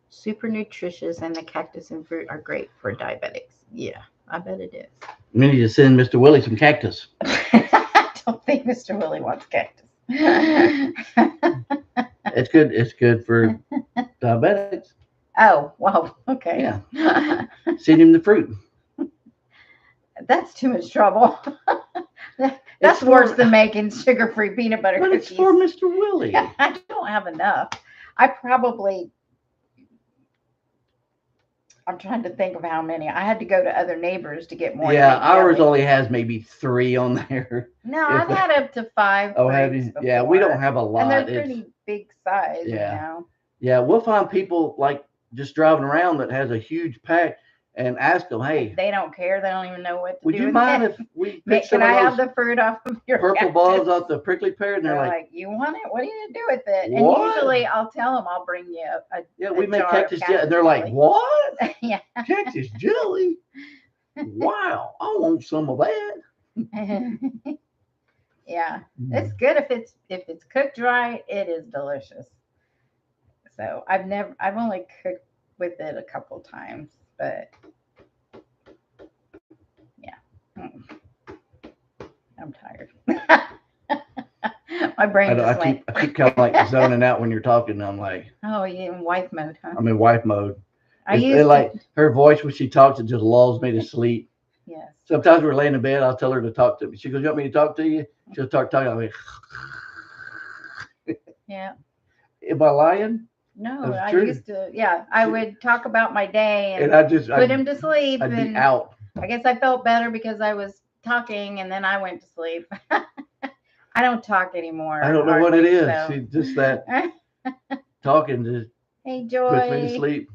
super nutritious, and the cactus and fruit are great for diabetics. Yeah, I bet it is. We need to send Mr. Willie some cactus. I don't think Mr. Willie wants cactus. It's good. It's good for diabetics. Oh, well, okay. Yeah. Send him the fruit. That's too much trouble. That's worse than making sugar-free peanut butter cookies. It's for Mr. Willie. I don't have enough. I probably I'm trying to think of how many. I had to go to other neighbors to get more. to Yeah, make ours jelly. only has maybe 3 on there. No, if I've that- had up to 5 Oh, have fruits you? before. Yeah, we don't have a lot. And they're It's pretty big size, Yeah. yeah. We'll find people like just driving around that has a huge pack and ask them, hey, They don't care. They don't even know what to would do you with mind it. if we pick Can some I have of those the fruit off of your purple cactus? balls off the prickly pear? And They're they're like, you want it? What are you gonna do with it? What? And usually I'll tell them I'll bring you yeah, a we make jar of cactus jelly. And they're like, jelly. what? Yeah. Cactus jelly? Wow, I want some of that. Yeah, it's good if it's cooked right. It is delicious. So I've only cooked with it a couple times, but yeah, I'm tired. My brain just went. I keep kind of like zoning out when you're talking. I'm like, Oh, you in wife mode, huh? I'm in wife mode. I It's used like to. her voice when she talks, it just lulls me to sleep. Yes. Sometimes we're laying in bed, I'll tell her to talk to me. She goes, you want me to talk to you? She'll talking. I'm like, Yeah. am I lying? No, That's I true. used to. Yeah, I would talk about my day and I just put him to sleep. I'd and be out. I guess I felt better because I was talking and then I went to sleep. I don't talk anymore. I don't know what it is. So. She just that talking just Hey, Joy. puts me to sleep.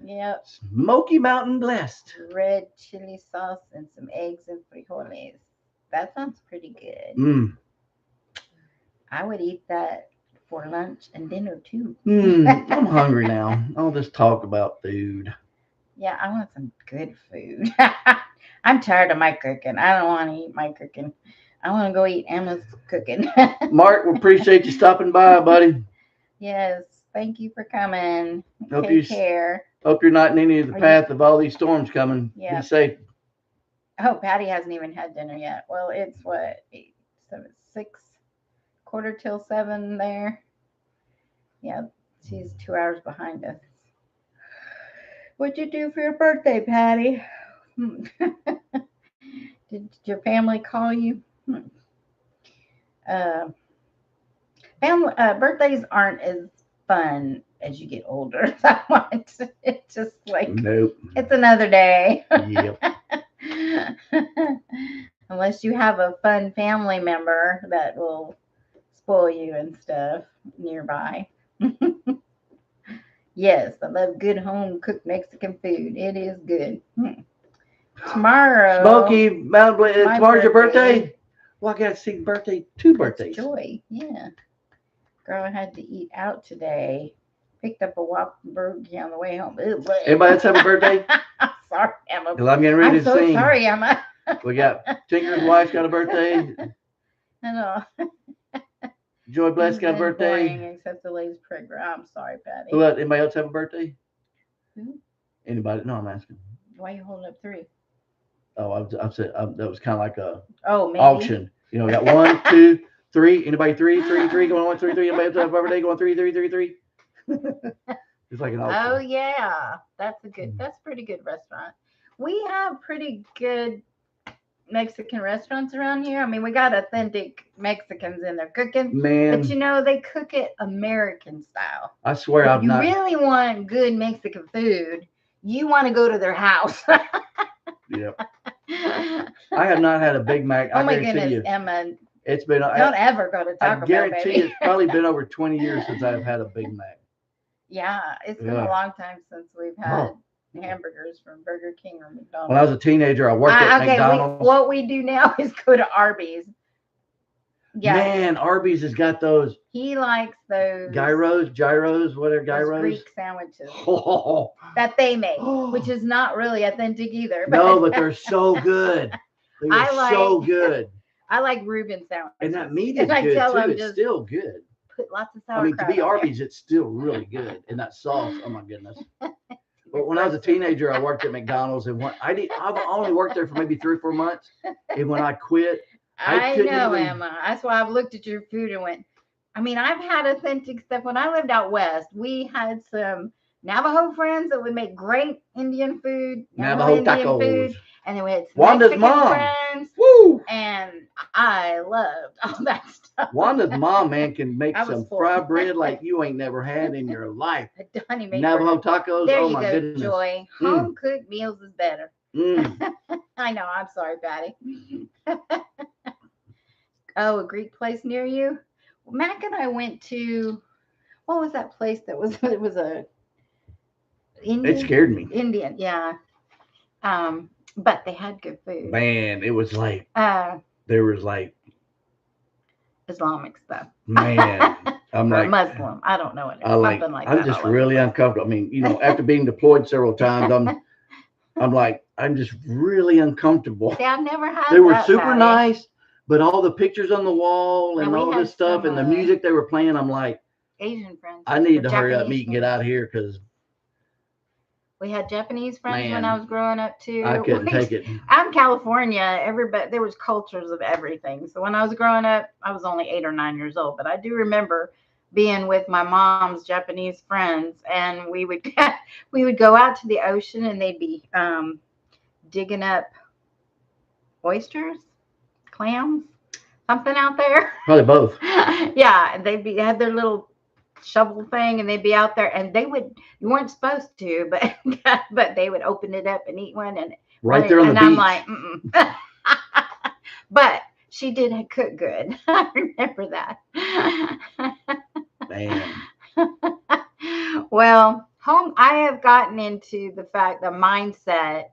Yep. Smoky Mountain Blessed. Red chili sauce and some eggs and frijoles. That sounds pretty good. I would eat that for lunch and dinner too. I'm hungry now. I'll just talk about food. Yeah, I want some good food. I'm tired of my cooking. I don't want to eat my cooking. I want to go eat Emma's cooking. Mark, we appreciate you stopping by, buddy. Yes, thank you for coming. Hope Take care. Hope you're not in any of the path of all these storms coming. Yeah. Be safe. Oh, Patty hasn't even had dinner yet. Well, it's what, 8, 7, 6, quarter till 7 there. Yeah, she's 2 hours behind us. What'd you do for your birthday, Patty? Did your family call you? Birthdays aren't as fun as you get older. It's just like, nope. It's another day. Yep. Unless you have a fun family member that will spoil you and stuff nearby. Yes, I love good home cooked Mexican food. It is good. Tomorrow. Smoky Mountain Blessed. Tomorrow's your birthday? Well, I got to see two birthdays. Joy, yeah. Girl, I had to eat out today. Picked up a Whopper burger on the way home. Anybody else have a birthday? Sorry, Emma. Because I'm getting ready I'm to so sing. sorry, Emma. We got Tinker's wife's got a birthday. I know. Joy Bless got a birthday. Boring, except the lady's pregnant. I'm sorry, Patty. What? Anybody else have a birthday? Who? Anybody? No, I'm asking. Why are you holding up 3? Oh, I've said that was kind of like a maybe. auction. You know, got 1, 2, 3. Anybody 3, 3, 3 going 1, 3, 3. Anybody else have a birthday going 3, 3, 3, 3. It's like an auction. Oh yeah, that's a pretty good restaurant. We have pretty good Mexican restaurants around here. I mean, we got authentic Mexicans in there cooking. Man, but they cook it American style. I swear if you really want good Mexican food, you want to go to their house. Yep. I have not had a Big Mac. Oh my goodness, Emma. It's been. Don't ever go to Taco Bell, baby. I guarantee it's probably been over 20 years since I've had a Big Mac. Yeah, it's been a long time since we've had hamburgers from Burger King or McDonald's. When I was a teenager, I worked at McDonald's. What we do now is go to Arby's. Yeah. Man, Arby's has got those. He likes those gyros, whatever gyros. Greek sandwiches that they make, which is not really authentic either. No, but they're so good. They're so good. I like Reuben sandwiches. And that meat is good too. It's still good. Put lots of sauerkraut. To be Arby's, it's still really good. And that sauce, oh my goodness. But when I was a teenager, I worked at McDonald's, and I've only worked there for maybe 3 or 4 months. And when I quit, I know, Emma. That's why I've looked at your food and went, I mean, I've had authentic stuff. When I lived out west, we had some Navajo friends that would make great Indian food. Navajo tacos. And then we had some Wanda's Mexican mom. friends. Woo! And I loved all that stuff. Wanda's mom, man, can make I was some full. fried bread like you ain't never had in your life. Donnie made Navajo bread. tacos. There Oh you my go, goodness. Joy. Home cooked meals is better. Mm. I know. I'm sorry, Patty. Oh, a Greek place near you? Mac and I went to, what was that place that was, it was a Indian. It scared me. Indian, yeah. But they had good food. Man, it was like, there was like Islamic stuff. Man, I'm or like Muslim. I don't know what it is. something like that. I'm just really uncomfortable. I mean, after being deployed several times, I'm like, I'm just really uncomfortable. See, I've never had They were that, super Patty. nice, but all the pictures on the wall and we all had this stuff some, and the music they were playing, I'm like, Asian friends. I need or to hurry up and Japanese eat and get friends. out of here because We had Japanese friends when Man, I was growing up too. I couldn't take it. Out in California, everybody there was cultures of everything. So when I was growing up, I was only 8 or 9 years old, but I do remember being with my mom's Japanese friends, and we would go out to the ocean, and they'd be digging up oysters, clams, something out there. Probably both. Yeah, they'd have their little shovel thing, and they'd be out there, and you weren't supposed to, but they would open it up and eat one, and right there on the beach. I'm like, but she did cook good. I remember that. Man. Well, I have gotten into the mindset.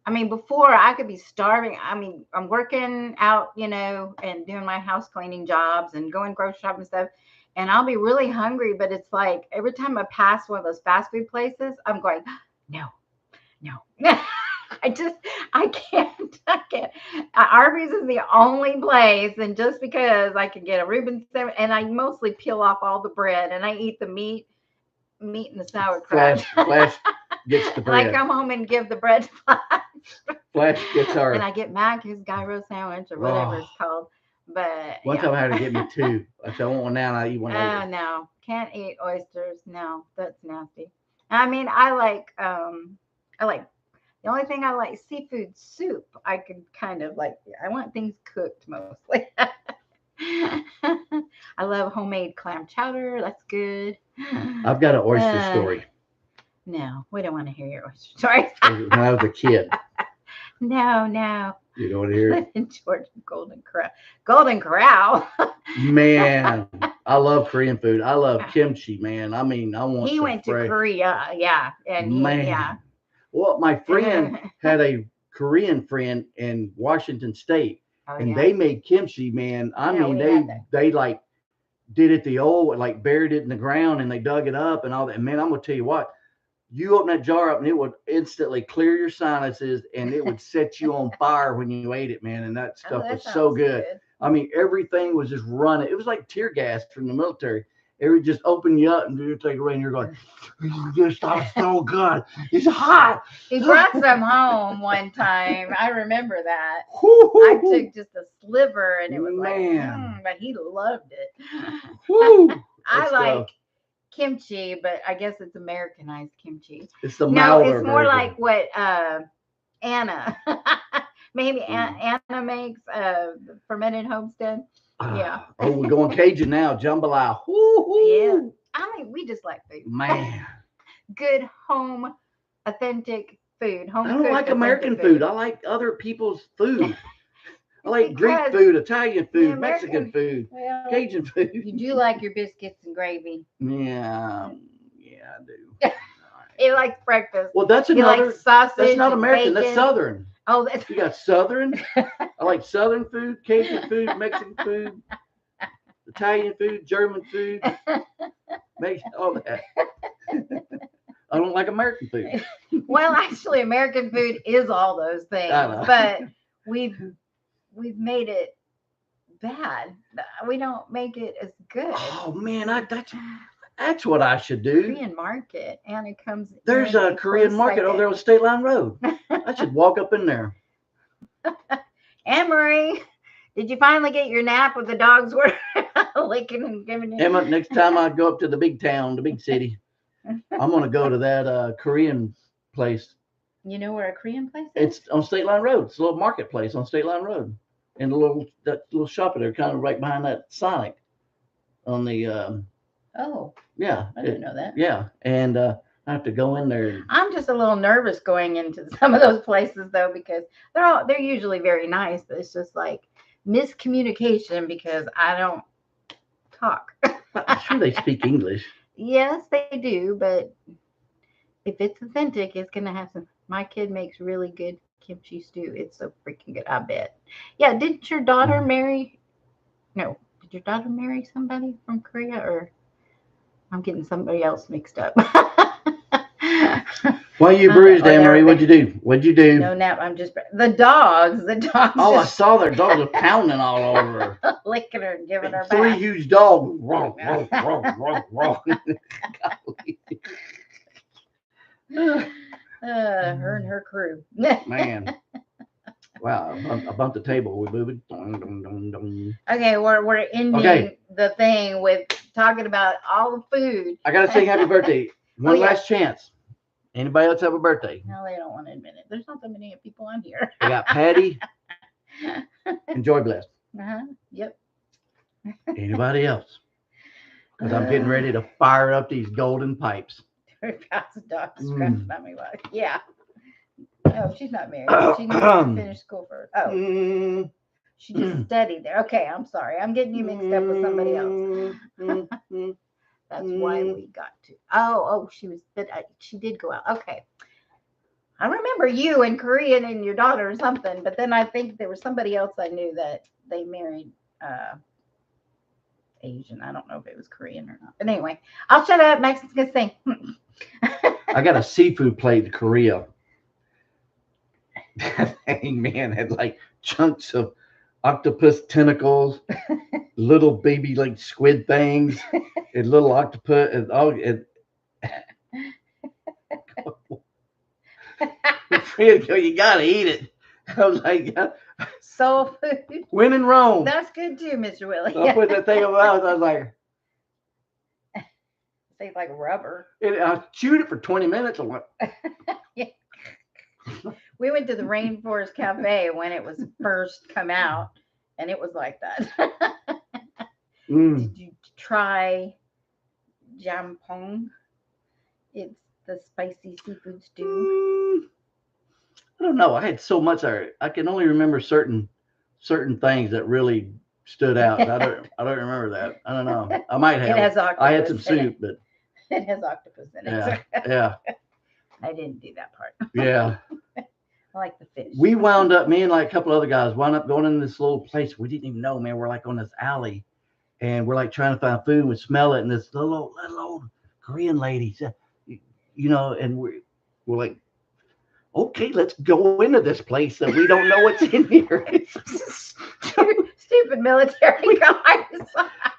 I mean, before I could be starving. I mean, I'm working out, and doing my house cleaning jobs and going grocery shopping and stuff. And I'll be really hungry, but it's like every time I pass one of those fast food places, I'm going, no. I can't. Arby's is the only place, and just because I can get a Reuben sandwich, and I mostly peel off all the bread, and I eat the meat and the sauerkraut. Flash gets the bread. And I come home and give the bread to Flash. Flash gets her. And I get Mac his gyro sandwich or whatever it's called. But one time I had to get me 2. I said, I want one now, and I eat one later. Oh, no. Can't eat oysters. No, that's nasty. I mean, I like the only thing I like seafood soup. I could kind of like, I want things cooked mostly. I love homemade clam chowder. That's good. I've got an oyster story. No, we don't want to hear your oyster story. When I was a kid. No. You don't want to hear it? In Georgia, Golden Corral. Golden Corral. Man, I love Korean food. I love kimchi, man. I mean, I want. He went to Korea, yeah, and man. Well, my friend had a Korean friend in Washington State, and they made kimchi, man. I mean, they like did it the old, like buried it in the ground, and they dug it up and all that. And man, I'm gonna tell you what. You open that jar up and it would instantly clear your sinuses, and it would set you on fire when you ate it, man. And that stuff was so good. I mean, everything was just running. It was like tear gas from the military. It would just open you up and you take away, and you're going, this stuff's so good. It's hot. He brought some home one time. I remember that. I took just a sliver, and it was but he loved it. I like kimchi, but I guess it's Americanized kimchi. It's the milder it's more version. like what Anna maybe Anna makes fermented homestead. Yeah. Oh, we're going Cajun now, jambalaya. Yeah. I mean, we just like food. Man. Good home authentic food. I don't like American food. I like other people's food. I like Greek food, Italian food, Mexican food, Cajun food. You do like your biscuits and gravy. Yeah, I do. He likes breakfast. Well, that's another. Like sausage. That's not American. Bacon. That's Southern. Oh, you got Southern. I like Southern food, Cajun food, Mexican food, Italian food, German food, all that. I don't like American food. Well, actually, American food is all those things, but we've made it bad. We don't make it as good. Oh man, that's what I should do. Korean market, and it comes. There's a Korean market over there on State Line Road. I should walk up in there. Anne-Marie, did you finally get your nap with the dogs were licking and giving you? Emma, next time I go up to the big town, the big city, I'm gonna go to that Korean place. You know where a Korean place is? It's on State Line Road. It's a little marketplace on State Line Road. And that little shop there, kind of right behind that Sonic on the Oh, yeah. I didn't know that. Yeah. And I have to go in there. I'm just a little nervous going into some of those places though, because they're usually very nice, but it's just like miscommunication because I don't talk. I'm sure they speak English. Yes, they do, but if it's authentic, it's gonna have some. My kid makes really good kimchi stew. It's so freaking good, I bet. Yeah, didn't your daughter marry? No, did your daughter marry somebody from Korea, or I'm getting somebody else mixed up? Why you bruised, Anne-Marie? What'd you do? What'd you do? No nap. I'm just the dogs. The dogs. Oh, I saw their dogs were pounding all over her. Licking her and giving her Three back. huge dogs. Wrong. Her and her crew. Man. Wow. I bumped the table. We moved it. Okay, we're ending the thing with talking about all the food. I gotta sing happy birthday. One last chance. Anybody else have a birthday? No, they don't want to admit it. There's not that many people on here. I got Patty and Joy Blessed. Yep. Anybody else? Because I'm getting ready to fire up these golden pipes. Yeah. Oh, she's not married. She needs to finish school first. Oh. She just studied there. Okay, I'm sorry. I'm getting you mixed up with somebody else. That's why we got to. Oh, she did go out. Okay. I remember you and Korean and your daughter or something, but then I think there was somebody else I knew that they married Asian. I don't know if it was Korean or not. But anyway, I'll shut up. Max's gonna sing. I got a seafood plate in Korea. That thing, man, had like chunks of octopus tentacles, little baby like squid things, and little octopus, and all. And Fred go, you gotta eat it. I was like, soul food. When in Rome. That's good too, Mr. Willie. So I put that thing in my mouth. I was like, tastes like rubber. I chewed it for 20 minutes. I went. Yeah. We went to the Rainforest Cafe when it was first come out, and it was like that. Did you try jampong? It's the spicy seafood stew. I don't know. I had so much. I can only remember certain things that really stood out. I don't remember that. I don't know. I might have. It has octopus. I had some soup, but it has octopus in it. Yeah. I didn't do that part. Yeah. I like the fish. We wound up, me and like a couple other guys wound up going in this little place. We didn't even know, man. We're like on this alley, and we're like trying to find food. We smell it, and this little old Korean lady said, you know, and we're like, okay, let's go into this place that we don't know what's in here. Stupid military guys.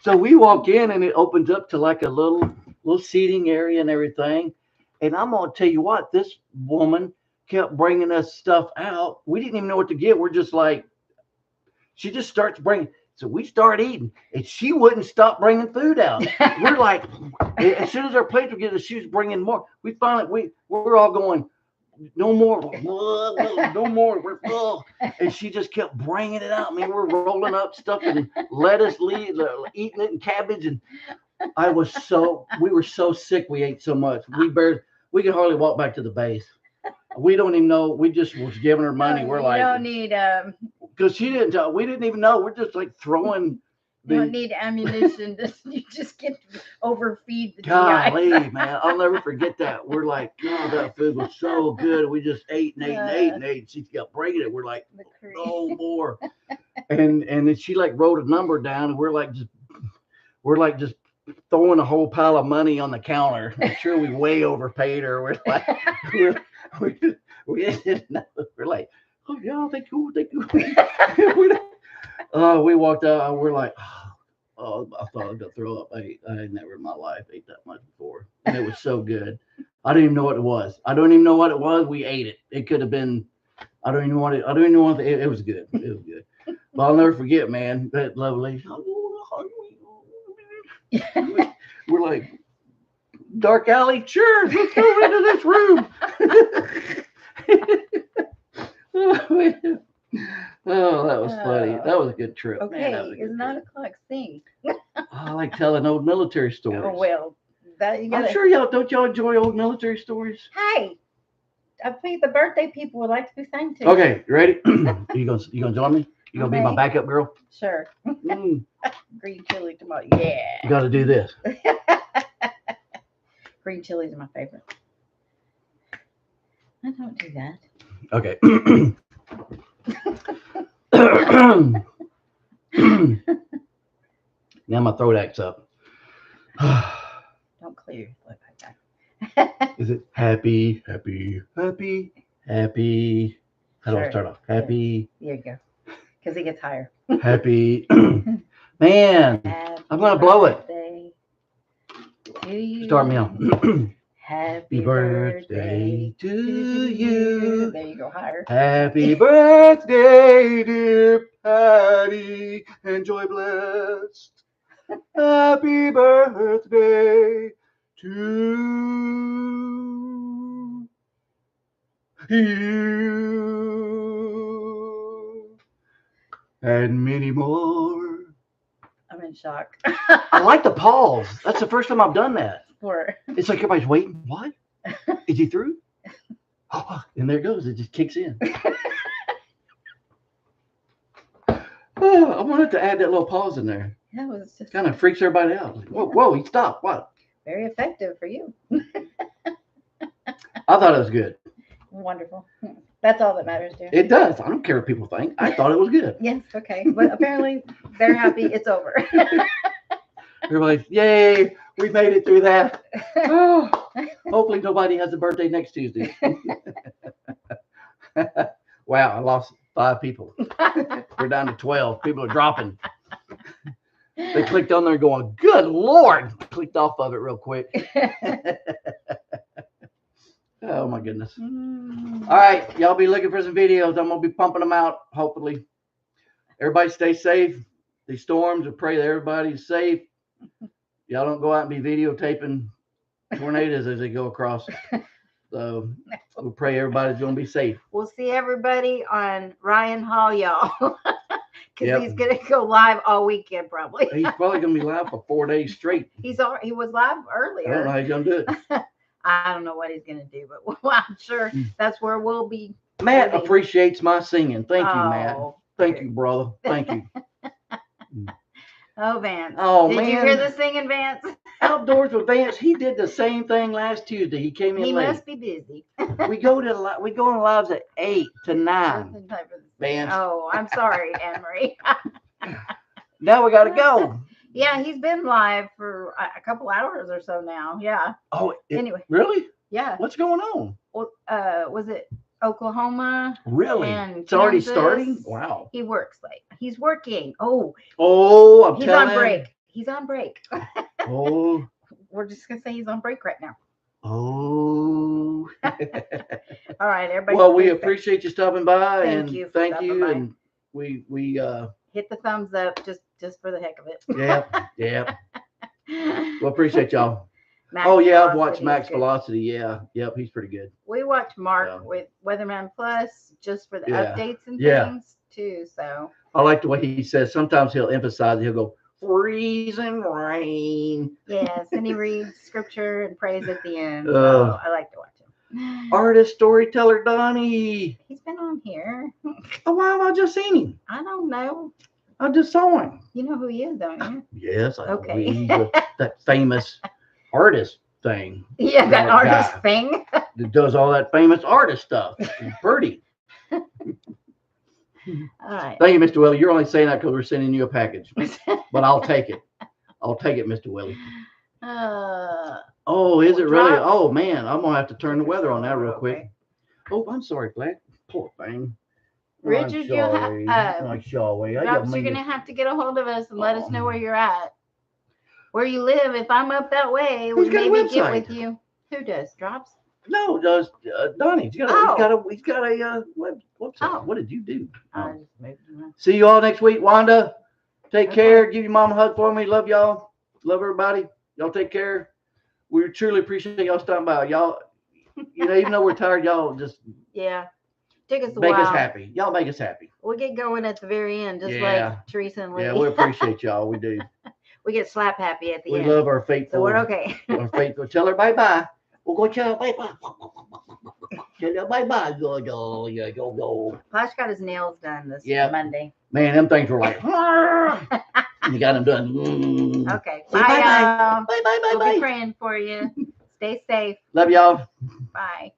So we walk in, and it opens up to like a little seating area and everything. And I'm gonna tell you what, this woman kept bringing us stuff out. We didn't even know what to get. We're just like, she just starts bringing. So we start eating, and she wouldn't stop bringing food out. We're like, as soon as our plates were getting, she was bringing more. We finally, we're all going, no more, no more. We're full, and she just kept bringing it out. I mean, we're rolling up stuff and lettuce, leaves, eating it, and cabbage, and we were so sick. We ate so much. We could hardly walk back to the base. We don't even know. We just was giving her money. We're like, you don't need because she didn't tell. We didn't even know. We're just like throwing. You don't need ammunition. You just get to overfeed the Golly, GI. man, I'll never forget that. We're like, oh, that food was so good. We just ate and ate and ate and ate. She kept bringing it. We're like, no more. And then she like wrote a number down, and we're like just throwing a whole pile of money on the counter. I'm sure we way overpaid her. We're like, we didn't know. We're like, oh yeah, thank you. We walked out, and we're like, oh, I thought I was gonna throw up. I had never in my life ate that much before, and it was so good. I didn't even know what it was. We ate it. It could have been. I don't even want it. It was good. It was good. But I'll never forget, man. That lovely. We're like, dark alley. Sure, let's go into this room. was funny. That was a good trip. Okay, Man, that was a it's good 9 trip. o'clock. Sing. I like telling old military stories. Oh well, that you I'm gotta. sure y'all enjoy old military stories. Hey, I think the birthday people would like to be sang to. Okay, you ready? you gonna join me? You gonna be my Okay. backup girl? Sure. Mm, Green chili tomato. Yeah. you got to do this. Green chilies are my favorite. I don't do that. Okay. Now my throat acts up. Don't clear your throat like that. Is it happy, happy, happy, happy? How do I Sure. start off? Happy, There you go. Because it gets higher. happy. Man, I'm gonna blow it. To you. Start me off. Happy birthday to you. There you go, higher. Happy birthday, dear Patty, and joy blessed. Happy birthday to you. And many more. I'm in shock. I like the pause. That's the first time I've done that. For It's like everybody's waiting. What? Is he through? Oh, and there it goes. It just kicks in. Oh, I wanted to add that little pause in there. that was just Kind of freaks everybody out. Like, whoa, whoa, he stopped. What? very effective for you. I thought it was good. Wonderful. That's all that matters, dear. It does. I don't care what people think. I thought it was good. Yes, okay. But apparently they're happy it's over. Everybody's, yay, we made it through that. Oh, hopefully nobody has a birthday next Tuesday. Wow, I lost 5 people. We're down to 12. People are dropping. They clicked on there going, good Lord. Clicked off of it real quick. Oh, my goodness. All right, y'all be looking for some videos. I'm going to be pumping them out, hopefully. Everybody stay safe. These storms, I pray that everybody's safe. Y'all don't go out and be videotaping tornadoes as they go across. So we pray everybody's going to be safe. We'll see everybody on Ryan Hall, y'all. Because Yep. he's going to go live all weekend, probably. He's probably going to be live for 4 days straight. He was live I don't know earlier. how he's going to do it. I don't know what he's going to do, but I'm sure that's where we'll be. Matt appreciates my singing. Thank you, Matt. Oh, Thank you, brother. Thank you. Oh, Vance. Oh, Did man. you hear the singing, Vance? Outdoors with Vance, he did the same thing last Tuesday. He came in He late. must be busy. We go on lives at 8 to 9. Vance. Oh, I'm sorry, Anne Marie. Now we got to go. Yeah, he's been live for a couple hours or so now. Yeah. Oh, Anyway. Really? Yeah. What's going on? Well, was it Oklahoma? Really? And It's already Kansas? starting? Wow. He works late. He's working. Oh, Oh, I'm he's telling on break. He's on break. Oh. We're just gonna say he's on break right now. Oh. All right, everybody. Well, we stay safe. appreciate you stopping by. Thank you for Thank stopping you. by. And we Hit the thumbs up just for the heck of it. yeah. Well, appreciate y'all. Max Oh yeah, I've Velocity watched is Max good. Velocity. Yeah. Yep, he's pretty good. We watch Mark Yeah. with Weatherman Plus just for the Yeah. updates and Yeah. things too. So I like the way he says, sometimes he'll emphasize it. He'll go, freezing rain. yes, and he reads scripture and prays at the end. So Oh. I like to watch him. Artist, storyteller, Donnie. He's been on here. Oh, why have I just seen him? I don't know. I just saw him. You know who he is, don't you? Yes, I know. Okay. He's that famous artist thing Yeah, that That artist guy. thing. that does all that famous artist stuff. He's pretty. All right. Thank you, Mr. Willie. You're only saying that because we're sending you a package, but I'll take it. I'll take it, Mr. Willie. Oh, is it really? Drop. Oh, man. I'm going to have to turn the weather on that real Okay. quick. Oh, I'm sorry, Black. Poor thing. Richard, you I'm sorry. I Drops, didn't you're mean gonna have to get a hold of us and let us know Oh. where you're at, where you live. If I'm up that way, Who's we got a maybe get website? with you. Who does? Drops? No, does Donnie? He's got a website. Oh. What did you do? I just moved around. See you all next week, Wanda. Take Okay. care. Give your mom a hug for me. Love y'all. Love everybody. Y'all take care. We truly appreciate y'all stopping by. Y'all, even though we're tired, y'all just Yeah. Took us a Make us while. happy. Y'all make us happy. We get going at the very end, just Yeah. like Teresa and Lee. Yeah, we appreciate y'all. We do. We get slap happy at the We end. love our faithful. So we're okay. Our faithful. Tell her bye-bye. We'll go tell her bye-bye. Tell her bye-bye. Go. Posh got his nails done this Yeah. Monday. Man, them things were like, you got them done. Okay. Say Bye, bye-bye. y'all. Bye-bye, We'll bye-bye. be praying for you. Stay safe. Love y'all. Bye.